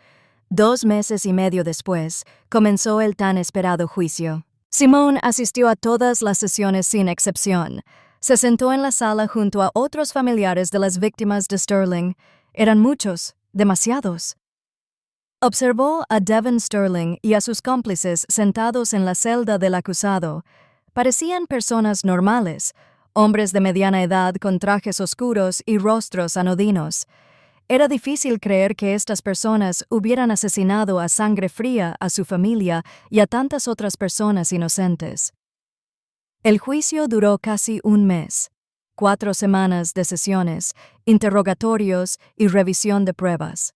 2 meses y medio después, comenzó el tan esperado juicio. Simone asistió a todas las sesiones sin excepción. Se sentó en la sala junto a otros familiares de las víctimas de Sterling. Eran muchos, demasiados. Observó a Devin Sterling y a sus cómplices sentados en la celda del acusado. Parecían personas normales, hombres de mediana edad con trajes oscuros y rostros anodinos. Era difícil creer que estas personas hubieran asesinado a sangre fría a su familia y a tantas otras personas inocentes. El juicio duró casi un mes. 4 semanas de sesiones, interrogatorios y revisión de pruebas.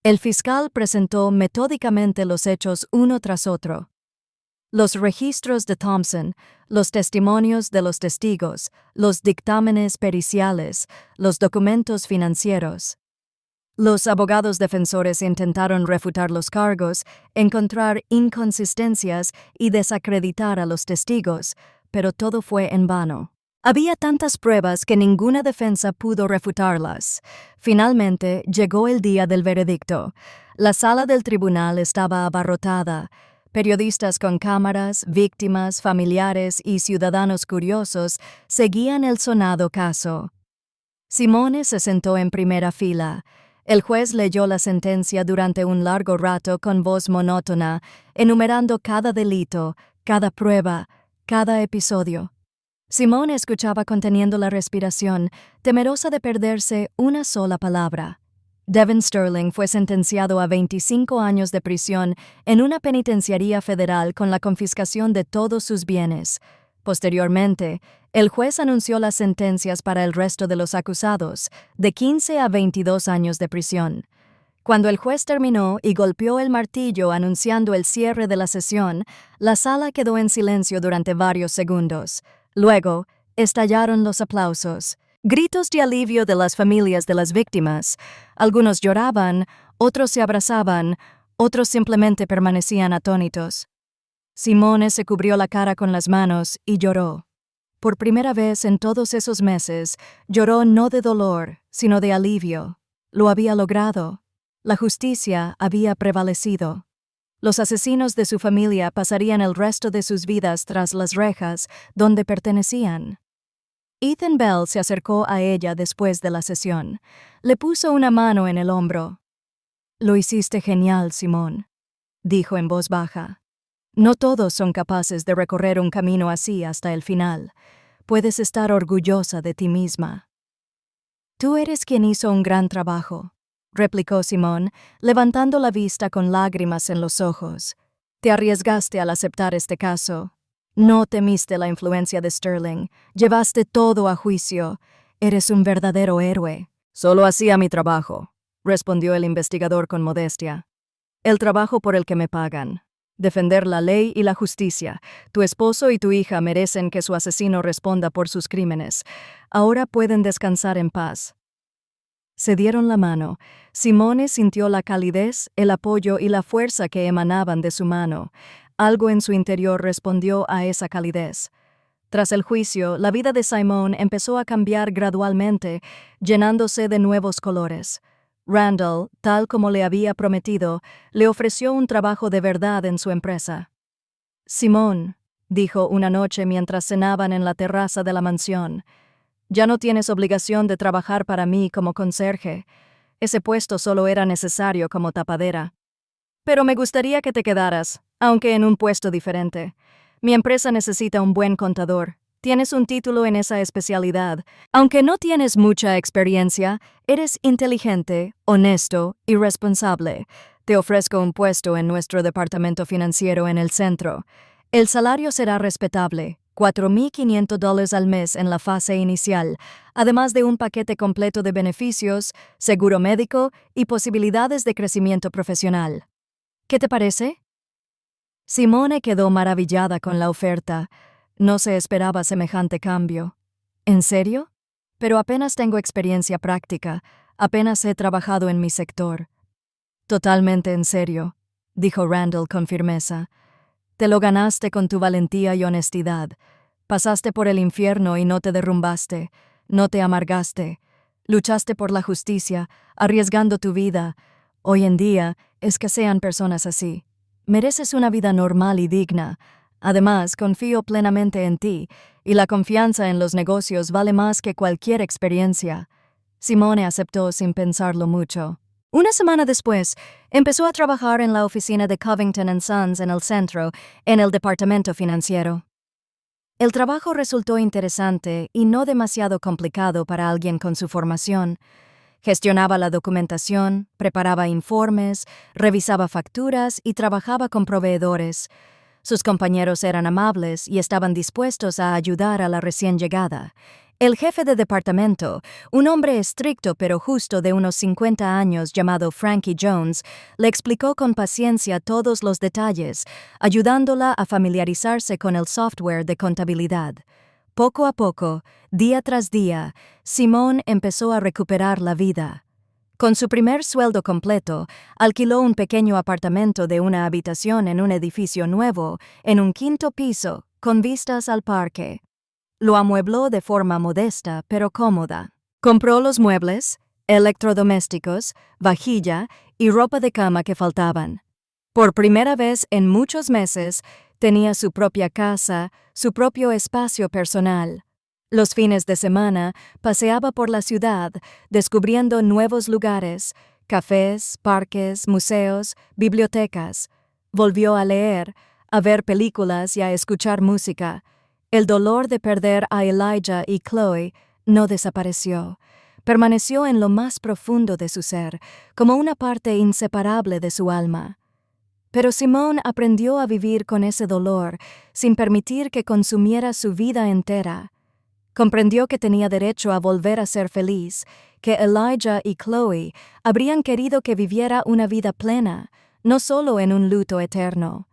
El fiscal presentó metódicamente los hechos uno tras otro. Los registros de Thompson, los testimonios de los testigos, los dictámenes periciales, los documentos financieros. Los abogados defensores intentaron refutar los cargos, encontrar inconsistencias y desacreditar a los testigos, pero todo fue en vano. Había tantas pruebas que ninguna defensa pudo refutarlas. Finalmente, llegó el día del veredicto. La sala del tribunal estaba abarrotada. Periodistas con cámaras, víctimas, familiares y ciudadanos curiosos seguían el sonado caso. Simone se sentó en primera fila. El juez leyó la sentencia durante un largo rato con voz monótona, enumerando cada delito, cada prueba, cada episodio. Simone escuchaba conteniendo la respiración, temerosa de perderse una sola palabra. Devin Sterling fue sentenciado a 25 años de prisión en una penitenciaría federal con la confiscación de todos sus bienes. Posteriormente, el juez anunció las sentencias para el resto de los acusados, de 15 a 22 años de prisión. Cuando el juez terminó y golpeó el martillo anunciando el cierre de la sesión, la sala quedó en silencio durante varios segundos. Luego, estallaron los aplausos. Gritos de alivio de las familias de las víctimas. Algunos lloraban, otros se abrazaban, otros simplemente permanecían atónitos. Simone se cubrió la cara con las manos y lloró. Por primera vez en todos esos meses, lloró no de dolor, sino de alivio. Lo había logrado. La justicia había prevalecido. Los asesinos de su familia pasarían el resto de sus vidas tras las rejas donde pertenecían. Ethan Bell se acercó a ella después de la sesión. Le puso una mano en el hombro. «Lo hiciste genial, Simone», dijo en voz baja. «No todos son capaces de recorrer un camino así hasta el final. Puedes estar orgullosa de ti misma». «Tú eres quien hizo un gran trabajo», replicó Simone, levantando la vista con lágrimas en los ojos. «Te arriesgaste al aceptar este caso. No temiste la influencia de Sterling. Llevaste todo a juicio. Eres un verdadero héroe». «Solo hacía mi trabajo», respondió el investigador con modestia. «El trabajo por el que me pagan. Defender la ley y la justicia. Tu esposo y tu hija merecen que su asesino responda por sus crímenes. Ahora pueden descansar en paz». Se dieron la mano. Simone sintió la calidez, el apoyo y la fuerza que emanaban de su mano. Algo en su interior respondió a esa calidez. Tras el juicio, la vida de Simone empezó a cambiar gradualmente, llenándose de nuevos colores. Randall, tal como le había prometido, le ofreció un trabajo de verdad en su empresa. «Simone», dijo una noche mientras cenaban en la terraza de la mansión, «ya no tienes obligación de trabajar para mí como conserje. Ese puesto solo era necesario como tapadera. Pero me gustaría que te quedaras, aunque en un puesto diferente. Mi empresa necesita un buen contador. Tienes un título en esa especialidad. Aunque no tienes mucha experiencia, eres inteligente, honesto y responsable. Te ofrezco un puesto en nuestro departamento financiero en el centro. El salario será respetable, $4,500 al mes en la fase inicial, además de un paquete completo de beneficios, seguro médico y posibilidades de crecimiento profesional. ¿Qué te parece? Simone quedó maravillada con la oferta. No se esperaba semejante cambio. ¿En serio? Pero apenas tengo experiencia práctica, apenas he trabajado en mi sector. Totalmente en serio, dijo Randall con firmeza. Te lo ganaste con tu valentía y honestidad. Pasaste por el infierno y no te derrumbaste, no te amargaste. Luchaste por la justicia, arriesgando tu vida. Hoy en día, escasean personas así. Mereces una vida normal y digna. Además, confío plenamente en ti, y la confianza en los negocios vale más que cualquier experiencia. Simone aceptó sin pensarlo mucho. Una semana después, empezó a trabajar en la oficina de Covington & Sons en el centro, en el departamento financiero. El trabajo resultó interesante y no demasiado complicado para alguien con su formación. Gestionaba la documentación, preparaba informes, revisaba facturas y trabajaba con proveedores. Sus compañeros eran amables y estaban dispuestos a ayudar a la recién llegada. El jefe de departamento, un hombre estricto pero justo de unos 50 años llamado Frankie Jones, le explicó con paciencia todos los detalles, ayudándola a familiarizarse con el software de contabilidad. Poco a poco, día tras día, Simone empezó a recuperar la vida. Con su primer sueldo completo, alquiló un pequeño apartamento de una habitación en un edificio nuevo, en un 5º piso, con vistas al parque. Lo amuebló de forma modesta pero cómoda. Compró los muebles, electrodomésticos, vajilla y ropa de cama que faltaban. Por primera vez en muchos meses, tenía su propia casa, su propio espacio personal. Los fines de semana paseaba por la ciudad, descubriendo nuevos lugares, cafés, parques, museos, bibliotecas. Volvió a leer, a ver películas y a escuchar música. El dolor de perder a Elijah y Chloe no desapareció. Permaneció en lo más profundo de su ser, como una parte inseparable de su alma. Pero Simone aprendió a vivir con ese dolor, sin permitir que consumiera su vida entera. Comprendió que tenía derecho a volver a ser feliz, que Elijah y Chloe habrían querido que viviera una vida plena, no solo en un luto eterno.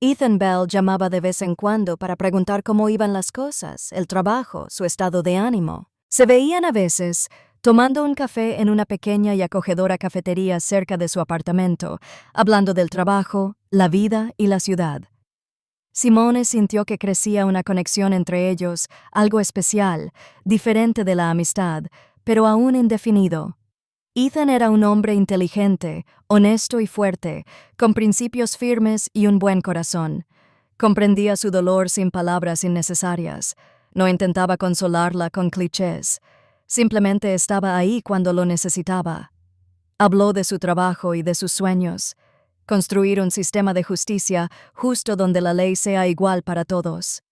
Ethan Bell llamaba de vez en cuando para preguntar cómo iban las cosas, el trabajo, su estado de ánimo. Se veían a veces, tomando un café en una pequeña y acogedora cafetería cerca de su apartamento, hablando del trabajo, la vida y la ciudad. Simone sintió que crecía una conexión entre ellos, algo especial, diferente de la amistad, pero aún indefinido. Ethan era un hombre inteligente, honesto y fuerte, con principios firmes y un buen corazón. Comprendía su dolor sin palabras innecesarias. No intentaba consolarla con clichés. Simplemente estaba ahí cuando lo necesitaba. Habló de su trabajo y de sus sueños. Construir un sistema de justicia justo donde la ley sea igual para todos.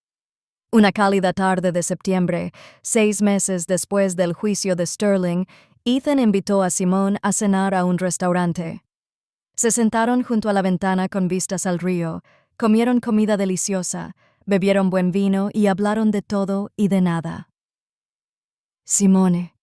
Una cálida tarde de septiembre, 6 meses después del juicio de Sterling, Ethan invitó a Simone a cenar a un restaurante. Se sentaron junto a la ventana con vistas al río, comieron comida deliciosa, bebieron buen vino y hablaron de todo y de nada. Simone,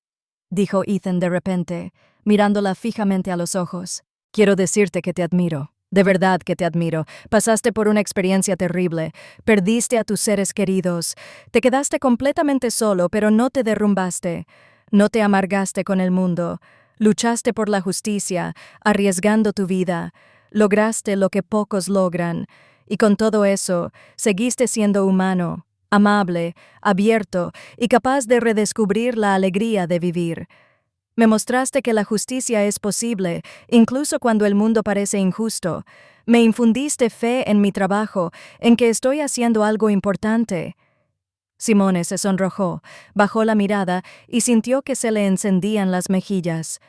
dijo Ethan de repente, mirándola fijamente a los ojos, quiero decirte que te admiro. De verdad que te admiro. Pasaste por una experiencia terrible. Perdiste a tus seres queridos. Te quedaste completamente solo, pero no te derrumbaste. No te amargaste con el mundo. Luchaste por la justicia, arriesgando tu vida. Lograste lo que pocos logran. Y con todo eso, seguiste siendo humano, amable, abierto y capaz de redescubrir la alegría de vivir. Me mostraste que la justicia es posible, incluso cuando el mundo parece injusto. Me infundiste fe en mi trabajo, en que estoy haciendo algo importante. Simone se sonrojó, bajó la mirada y sintió que se le encendían las mejillas.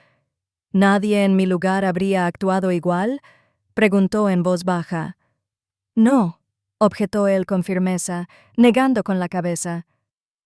¿Nadie en mi lugar habría actuado igual?, preguntó en voz baja. No, objetó él con firmeza, negando con la cabeza.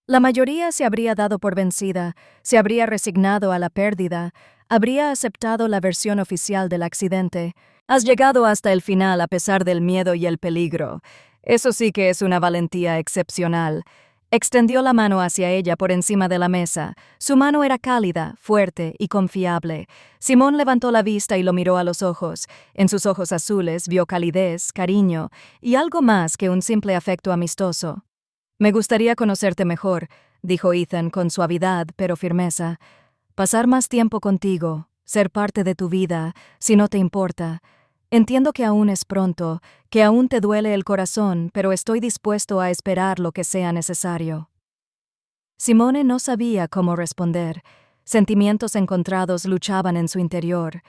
La mayoría se habría dado por vencida, se habría resignado a la pérdida, habría aceptado la versión oficial del accidente. Has llegado hasta el final a pesar del miedo y el peligro. Eso sí que es una valentía excepcional. Extendió la mano hacia ella por encima de la mesa. Su mano era cálida, fuerte y confiable. Simón levantó la vista y lo miró a los ojos. En sus ojos azules vio calidez, cariño y algo más que un simple afecto amistoso. «Me gustaría conocerte mejor», dijo Ethan con suavidad pero firmeza. «Pasar más tiempo contigo, ser parte de tu vida, si no te importa. Entiendo que aún es pronto, que aún te duele el corazón, pero estoy dispuesto a esperar lo que sea necesario». Simone no sabía cómo responder. Sentimientos encontrados luchaban en su interior.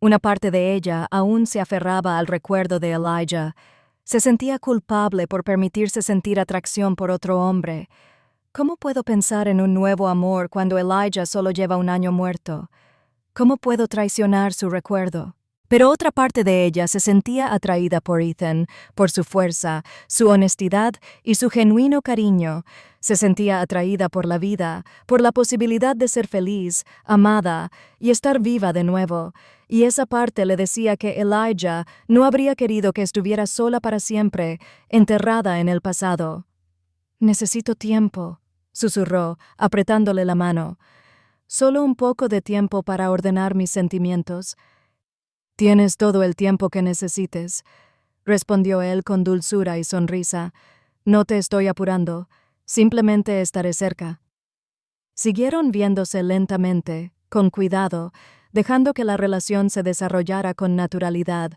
Una parte de ella aún se aferraba al recuerdo de Elijah. Se sentía culpable por permitirse sentir atracción por otro hombre. ¿Cómo puedo pensar en un nuevo amor cuando Elijah solo lleva un año muerto? ¿Cómo puedo traicionar su recuerdo? Pero otra parte de ella se sentía atraída por Ethan, por su fuerza, su honestidad y su genuino cariño. Se sentía atraída por la vida, por la posibilidad de ser feliz, amada y estar viva de nuevo. Y esa parte le decía que Elijah no habría querido que estuviera sola para siempre, enterrada en el pasado. «Necesito tiempo», susurró, apretándole la mano. «Solo un poco de tiempo para ordenar mis sentimientos». «Tienes todo el tiempo que necesites», respondió él con dulzura y sonrisa. «No te estoy apurando, simplemente estaré cerca». Siguieron viéndose lentamente, con cuidado, dejando que la relación se desarrollara con naturalidad.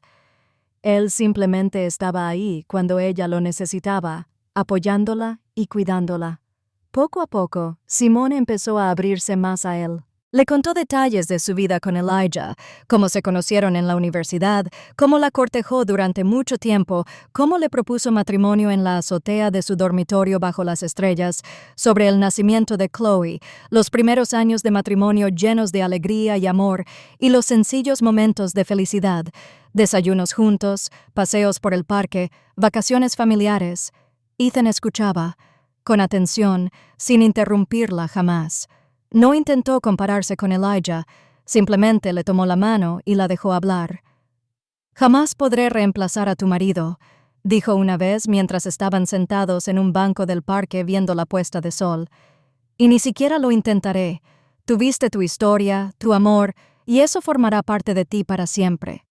Él simplemente estaba ahí cuando ella lo necesitaba, apoyándola y cuidándola. Poco a poco, Simone empezó a abrirse más a él. Le contó detalles de su vida con Elijah, cómo se conocieron en la universidad, cómo la cortejó durante mucho tiempo, cómo le propuso matrimonio en la azotea de su dormitorio bajo las estrellas, sobre el nacimiento de Chloe, los primeros años de matrimonio llenos de alegría y amor, y los sencillos momentos de felicidad, desayunos juntos, paseos por el parque, vacaciones familiares. Ethan escuchaba, con atención, sin interrumpirla jamás. No intentó compararse con Elijah, simplemente le tomó la mano y la dejó hablar. «Jamás podré reemplazar a tu marido», dijo una vez mientras estaban sentados en un banco del parque viendo la puesta de sol. «Y ni siquiera lo intentaré. Tuviste tu historia, tu amor, y eso formará parte de ti para siempre.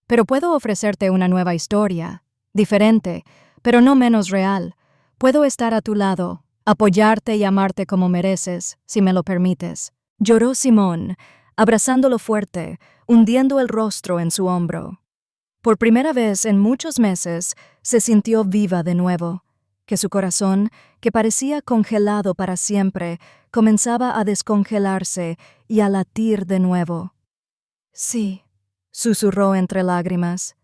Pero puedo ofrecerte una nueva historia, diferente, pero no menos real. Puedo estar a tu lado, apoyarte y amarte como mereces, si me lo permites». Lloró Simón, abrazándolo fuerte, hundiendo el rostro en su hombro. Por primera vez en muchos meses, se sintió viva de nuevo, que su corazón, que parecía congelado para siempre, comenzaba a descongelarse y a latir de nuevo. «Sí», susurró entre lágrimas,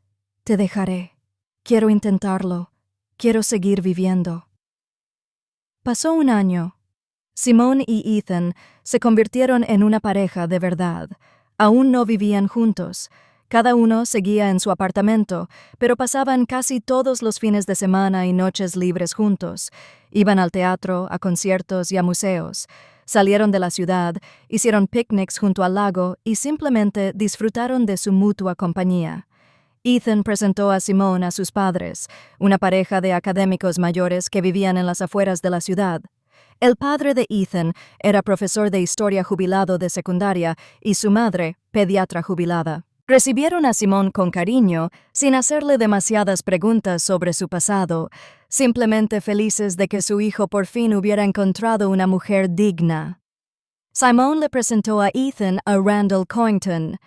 «te dejaré. Quiero intentarlo. Quiero seguir viviendo». Pasó un año. Simone y Ethan se convirtieron en una pareja de verdad. Aún no vivían juntos. Cada uno seguía en su apartamento, pero pasaban casi todos los fines de semana y noches libres juntos. Iban al teatro, a conciertos y a museos. Salieron de la ciudad, hicieron picnics junto al lago y simplemente disfrutaron de su mutua compañía. Ethan presentó a Simone a sus padres, una pareja de académicos mayores que vivían en las afueras de la ciudad. El padre de Ethan era profesor de historia jubilado de secundaria y su madre, pediatra jubilada. Recibieron a Simone con cariño, sin hacerle demasiadas preguntas sobre su pasado, simplemente felices de que su hijo por fin hubiera encontrado una mujer digna. Simone le presentó a Ethan a Randall Coington.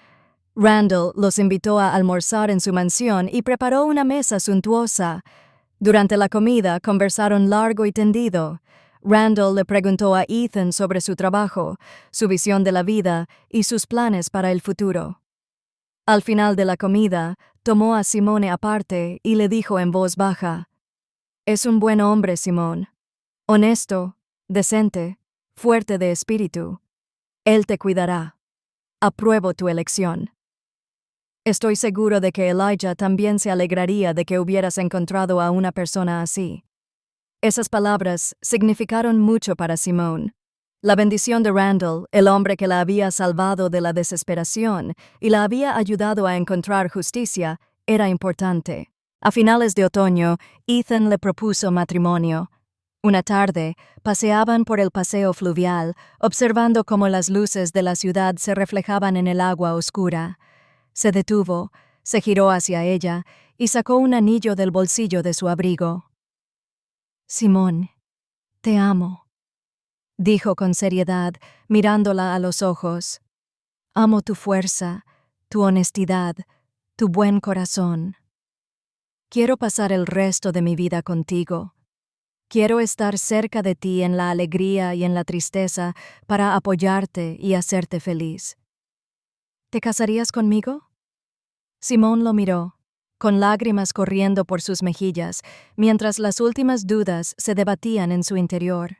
Randall los invitó a almorzar en su mansión y preparó una mesa suntuosa. Durante la comida conversaron largo y tendido. Randall le preguntó a Ethan sobre su trabajo, su visión de la vida y sus planes para el futuro. Al final de la comida, tomó a Simone aparte y le dijo en voz baja: «Es un buen hombre, Simón. Honesto, decente, fuerte de espíritu. Él te cuidará. Apruebo tu elección. Estoy seguro de que Elijah también se alegraría de que hubieras encontrado a una persona así». Esas palabras significaron mucho para Simone. La bendición de Randall, el hombre que la había salvado de la desesperación y la había ayudado a encontrar justicia, era importante. A finales de otoño, Ethan le propuso matrimonio. Una tarde, paseaban por el paseo fluvial, observando cómo las luces de la ciudad se reflejaban en el agua oscura. Se detuvo, se giró hacia ella y sacó un anillo del bolsillo de su abrigo. «Simón, te amo», dijo con seriedad, mirándola a los ojos. «Amo tu fuerza, tu honestidad, tu buen corazón. Quiero pasar el resto de mi vida contigo. Quiero estar cerca de ti en la alegría y en la tristeza para apoyarte y hacerte feliz. ¿Te casarías conmigo?» Simón lo miró, con lágrimas corriendo por sus mejillas, mientras las últimas dudas se debatían en su interior.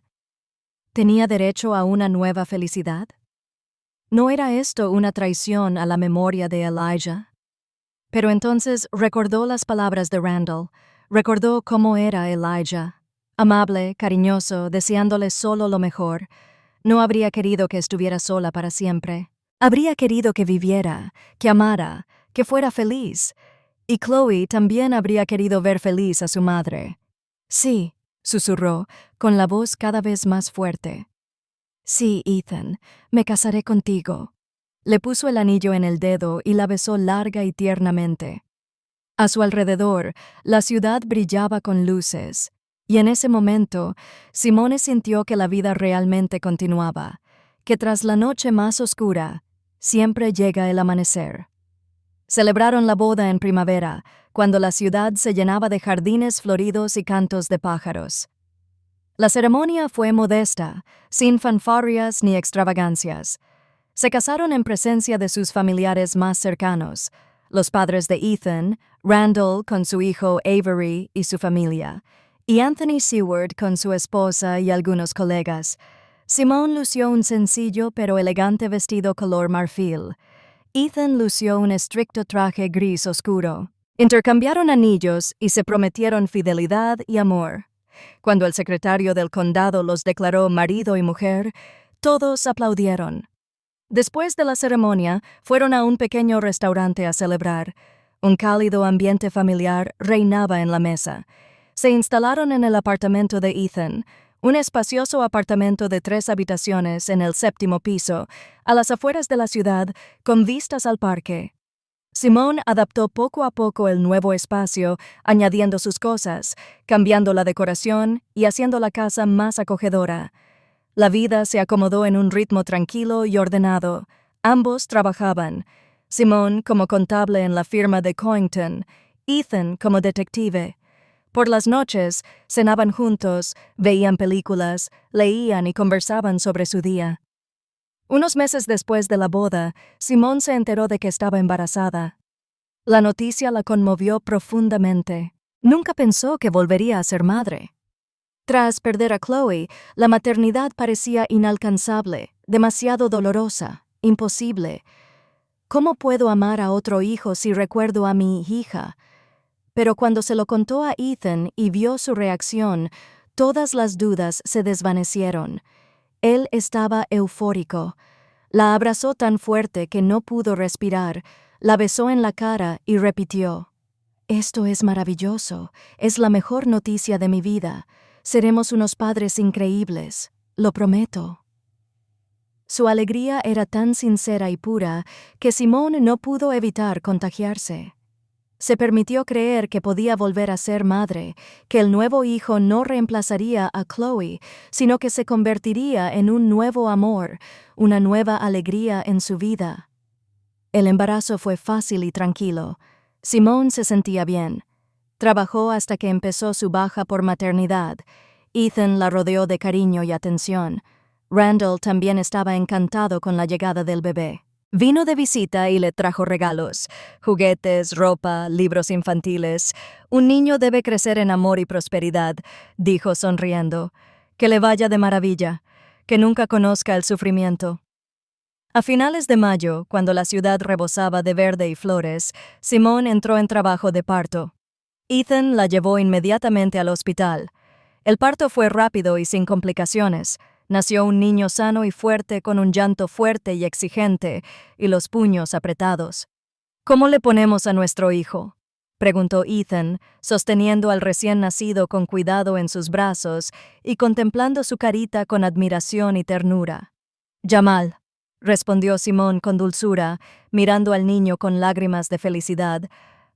¿Tenía derecho a una nueva felicidad? ¿No era esto una traición a la memoria de Elijah? Pero entonces recordó las palabras de Randall, recordó cómo era Elijah. Amable, cariñoso, deseándole solo lo mejor. No habría querido que estuviera sola para siempre. Habría querido que viviera, que amara, que fuera feliz. Y Chloe también habría querido ver feliz a su madre. «Sí», susurró, con la voz cada vez más fuerte. «Sí, Ethan, me casaré contigo». Le puso el anillo en el dedo y la besó larga y tiernamente. A su alrededor, la ciudad brillaba con luces, y en ese momento, Simone sintió que la vida realmente continuaba, que tras la noche más oscura, siempre llega el amanecer. Celebraron la boda en primavera, cuando la ciudad se llenaba de jardines floridos y cantos de pájaros. La ceremonia fue modesta, sin fanfarrias ni extravagancias. Se casaron en presencia de sus familiares más cercanos, los padres de Ethan, Randall con su hijo Avery y su familia, y Anthony Seward con su esposa y algunos colegas. Simone lució un sencillo pero elegante vestido color marfil. Ethan lució un estricto traje gris oscuro. Intercambiaron anillos y se prometieron fidelidad y amor. Cuando el secretario del condado los declaró marido y mujer, todos aplaudieron. Después de la ceremonia, fueron a un pequeño restaurante a celebrar. Un cálido ambiente familiar reinaba en la mesa. Se instalaron en el apartamento de Ethan, un espacioso apartamento de 3 habitaciones en el 7º piso, a las afueras de la ciudad, con vistas al parque. Simone adaptó poco a poco el nuevo espacio, añadiendo sus cosas, cambiando la decoración y haciendo la casa más acogedora. La vida se acomodó en un ritmo tranquilo y ordenado. Ambos trabajaban. Simone como contable en la firma de Coington, Ethan como detective. Por las noches, cenaban juntos, veían películas, leían y conversaban sobre su día. Unos meses después de la boda, Simone se enteró de que estaba embarazada. La noticia la conmovió profundamente. Nunca pensó que volvería a ser madre. Tras perder a Chloe, la maternidad parecía inalcanzable, demasiado dolorosa, imposible. ¿Cómo puedo amar a otro hijo si recuerdo a mi hija? Pero cuando se lo contó a Ethan y vio su reacción, todas las dudas se desvanecieron. Él estaba eufórico. La abrazó tan fuerte que no pudo respirar, la besó en la cara y repitió: «Esto es maravilloso, es la mejor noticia de mi vida. Seremos unos padres increíbles, lo prometo». Su alegría era tan sincera y pura que Simone no pudo evitar contagiarse. Se permitió creer que podía volver a ser madre, que el nuevo hijo no reemplazaría a Chloe, sino que se convertiría en un nuevo amor, una nueva alegría en su vida. El embarazo fue fácil y tranquilo. Simone se sentía bien. Trabajó hasta que empezó su baja por maternidad. Ethan la rodeó de cariño y atención. Randall también estaba encantado con la llegada del bebé. Vino de visita y le trajo regalos, juguetes, ropa, libros infantiles. «Un niño debe crecer en amor y prosperidad», dijo sonriendo. «Que le vaya de maravilla, que nunca conozca el sufrimiento». A finales de mayo, cuando la ciudad rebosaba de verde y flores, Simone entró en trabajo de parto. Ethan la llevó inmediatamente al hospital. El parto fue rápido y sin complicaciones. Nació un niño sano y fuerte con un llanto fuerte y exigente y los puños apretados. «¿Cómo le ponemos a nuestro hijo?», preguntó Ethan, sosteniendo al recién nacido con cuidado en sus brazos y contemplando su carita con admiración y ternura. Jamal, respondió Simón con dulzura, mirando al niño con lágrimas de felicidad.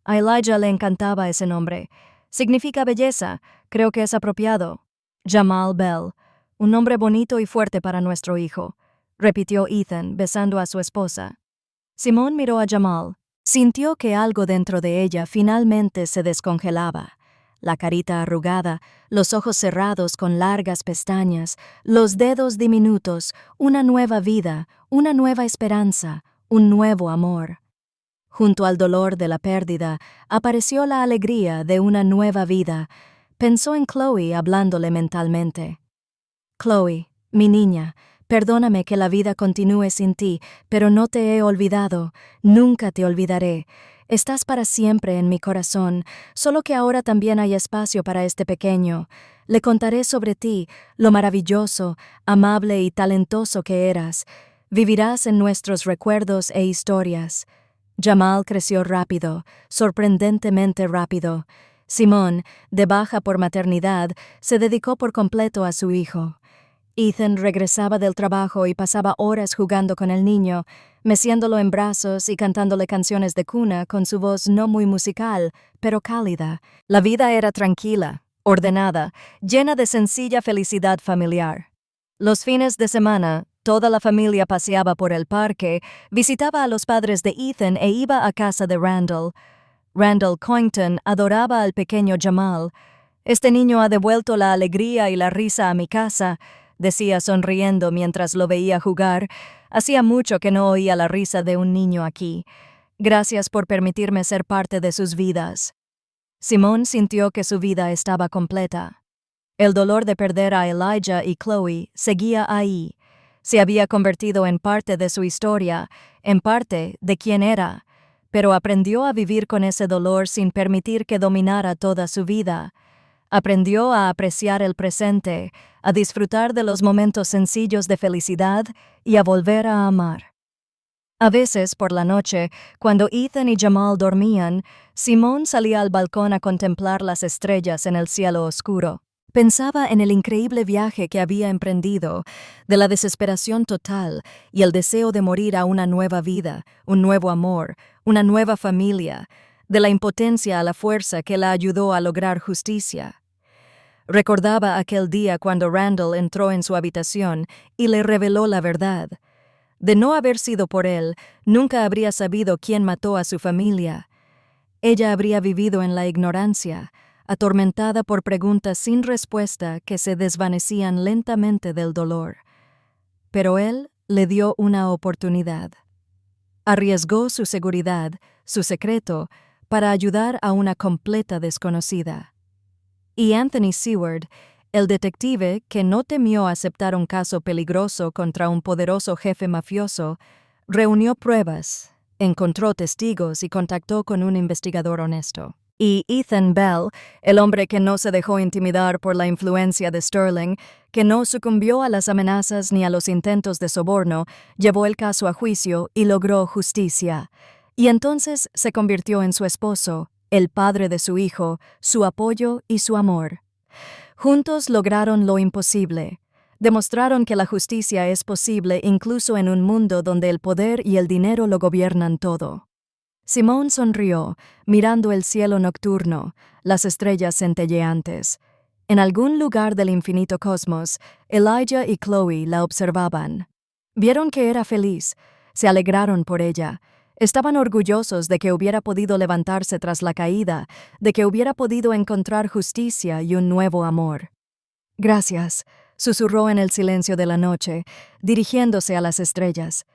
A Elijah le encantaba ese nombre. Significa belleza, creo que es apropiado. Jamal Bell, un nombre bonito y fuerte para nuestro hijo, repitió Ethan, besando a su esposa. Simón miró a Jamal. Sintió que algo dentro de ella finalmente se descongelaba. La carita arrugada, los ojos cerrados con largas pestañas, los dedos diminutos, una nueva vida, una nueva esperanza, un nuevo amor. Junto al dolor de la pérdida, apareció la alegría de una nueva vida. Pensó en Chloe hablándole mentalmente. Chloe, mi niña, perdóname que la vida continúe sin ti, pero no te he olvidado, nunca te olvidaré. Estás para siempre en mi corazón, solo que ahora también hay espacio para este pequeño. Le contaré sobre ti, lo maravilloso, amable y talentoso que eras. Vivirás en nuestros recuerdos e historias. Jamal creció rápido, sorprendentemente rápido. Simón, de baja por maternidad, se dedicó por completo a su hijo. Ethan regresaba del trabajo y pasaba horas jugando con el niño, meciéndolo en brazos y cantándole canciones de cuna con su voz no muy musical, pero cálida. La vida era tranquila, ordenada, llena de sencilla felicidad familiar. Los fines de semana, toda la familia paseaba por el parque, visitaba a los padres de Ethan e iba a casa de Randall. Randall Coington adoraba al pequeño Jamal. Este niño ha devuelto la alegría y la risa a mi casa, decía sonriendo mientras lo veía jugar. Hacía mucho que no oía la risa de un niño aquí. Gracias por permitirme ser parte de sus vidas. Simón sintió que su vida estaba completa. El dolor de perder a Elijah y Chloe seguía ahí. Se había convertido en parte de su historia, en parte de quién era, pero aprendió a vivir con ese dolor sin permitir que dominara toda su vida. Aprendió a apreciar el presente, a disfrutar de los momentos sencillos de felicidad y a volver a amar. A veces, por la noche, cuando Ethan y Jamal dormían, Simón salía al balcón a contemplar las estrellas en el cielo oscuro. Pensaba en el increíble viaje que había emprendido, de la desesperación total y el deseo de morir a una nueva vida, un nuevo amor, una nueva familia, de la impotencia a la fuerza que la ayudó a lograr justicia. Recordaba aquel día cuando Randall entró en su habitación y le reveló la verdad. De no haber sido por él, nunca habría sabido quién mató a su familia. Ella habría vivido en la ignorancia, atormentada por preguntas sin respuesta que se desvanecían lentamente del dolor. Pero él le dio una oportunidad. Arriesgó su seguridad, su secreto, para ayudar a una completa desconocida. Y Anthony Seward, el detective que no temió aceptar un caso peligroso contra un poderoso jefe mafioso, reunió pruebas, encontró testigos y contactó con un investigador honesto. Y Ethan Bell, el hombre que no se dejó intimidar por la influencia de Sterling, que no sucumbió a las amenazas ni a los intentos de soborno, llevó el caso a juicio y logró justicia. Y entonces se convirtió en su esposo, el padre de su hijo, su apoyo y su amor. Juntos lograron lo imposible. Demostraron que la justicia es posible incluso en un mundo donde el poder y el dinero lo gobiernan todo. Simón sonrió, mirando el cielo nocturno, las estrellas centelleantes. En algún lugar del infinito cosmos, Elijah y Chloe la observaban. Vieron que era feliz, se alegraron por ella. Estaban orgullosos de que hubiera podido levantarse tras la caída, de que hubiera podido encontrar justicia y un nuevo amor. Gracias, susurró en el silencio de la noche, dirigiéndose a las estrellas.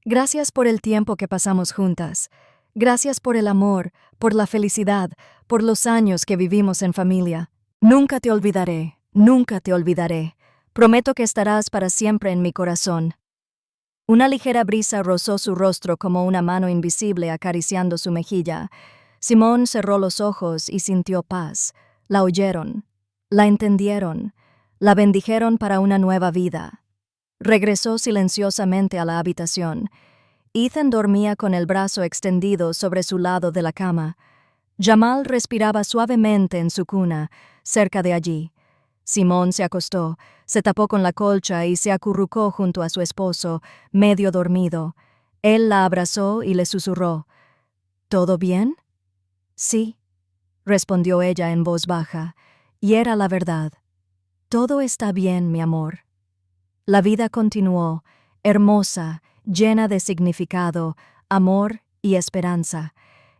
Gracias por el tiempo que pasamos juntas. Gracias por el amor, por la felicidad, por los años que vivimos en familia. Nunca te olvidaré, nunca te olvidaré. Prometo que estarás para siempre en mi corazón. Una ligera brisa rozó su rostro como una mano invisible acariciando su mejilla. Simón cerró los ojos y sintió paz. La oyeron, la entendieron, la bendijeron para una nueva vida. Regresó silenciosamente a la habitación. Ethan dormía con el brazo extendido sobre su lado de la cama. Jamal respiraba suavemente en su cuna, cerca de allí. Simón se acostó, se tapó con la colcha y se acurrucó junto a su esposo, medio dormido. Él la abrazó y le susurró: ¿Todo bien? Sí, respondió ella en voz baja, y era la verdad. Todo está bien, mi amor. La vida continuó, hermosa, llena de significado, amor y esperanza,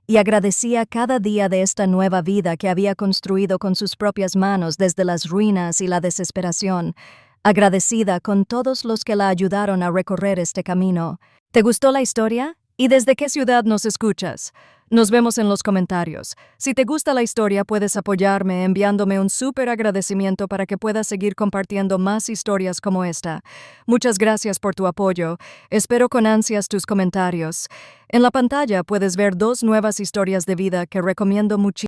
y agradecía cada día de esta nueva vida que había construido con sus propias manos desde las ruinas y la desesperación, agradecida con todos los que la ayudaron a recorrer este camino. ¿Te gustó la historia? ¿Y desde qué ciudad nos escuchas? Nos vemos en los comentarios. Si te gusta la historia, puedes apoyarme enviándome un súper agradecimiento para que pueda seguir compartiendo más historias como esta. Muchas gracias por tu apoyo. Espero con ansias tus comentarios. En la pantalla puedes ver 2 nuevas historias de vida que recomiendo muchísimo.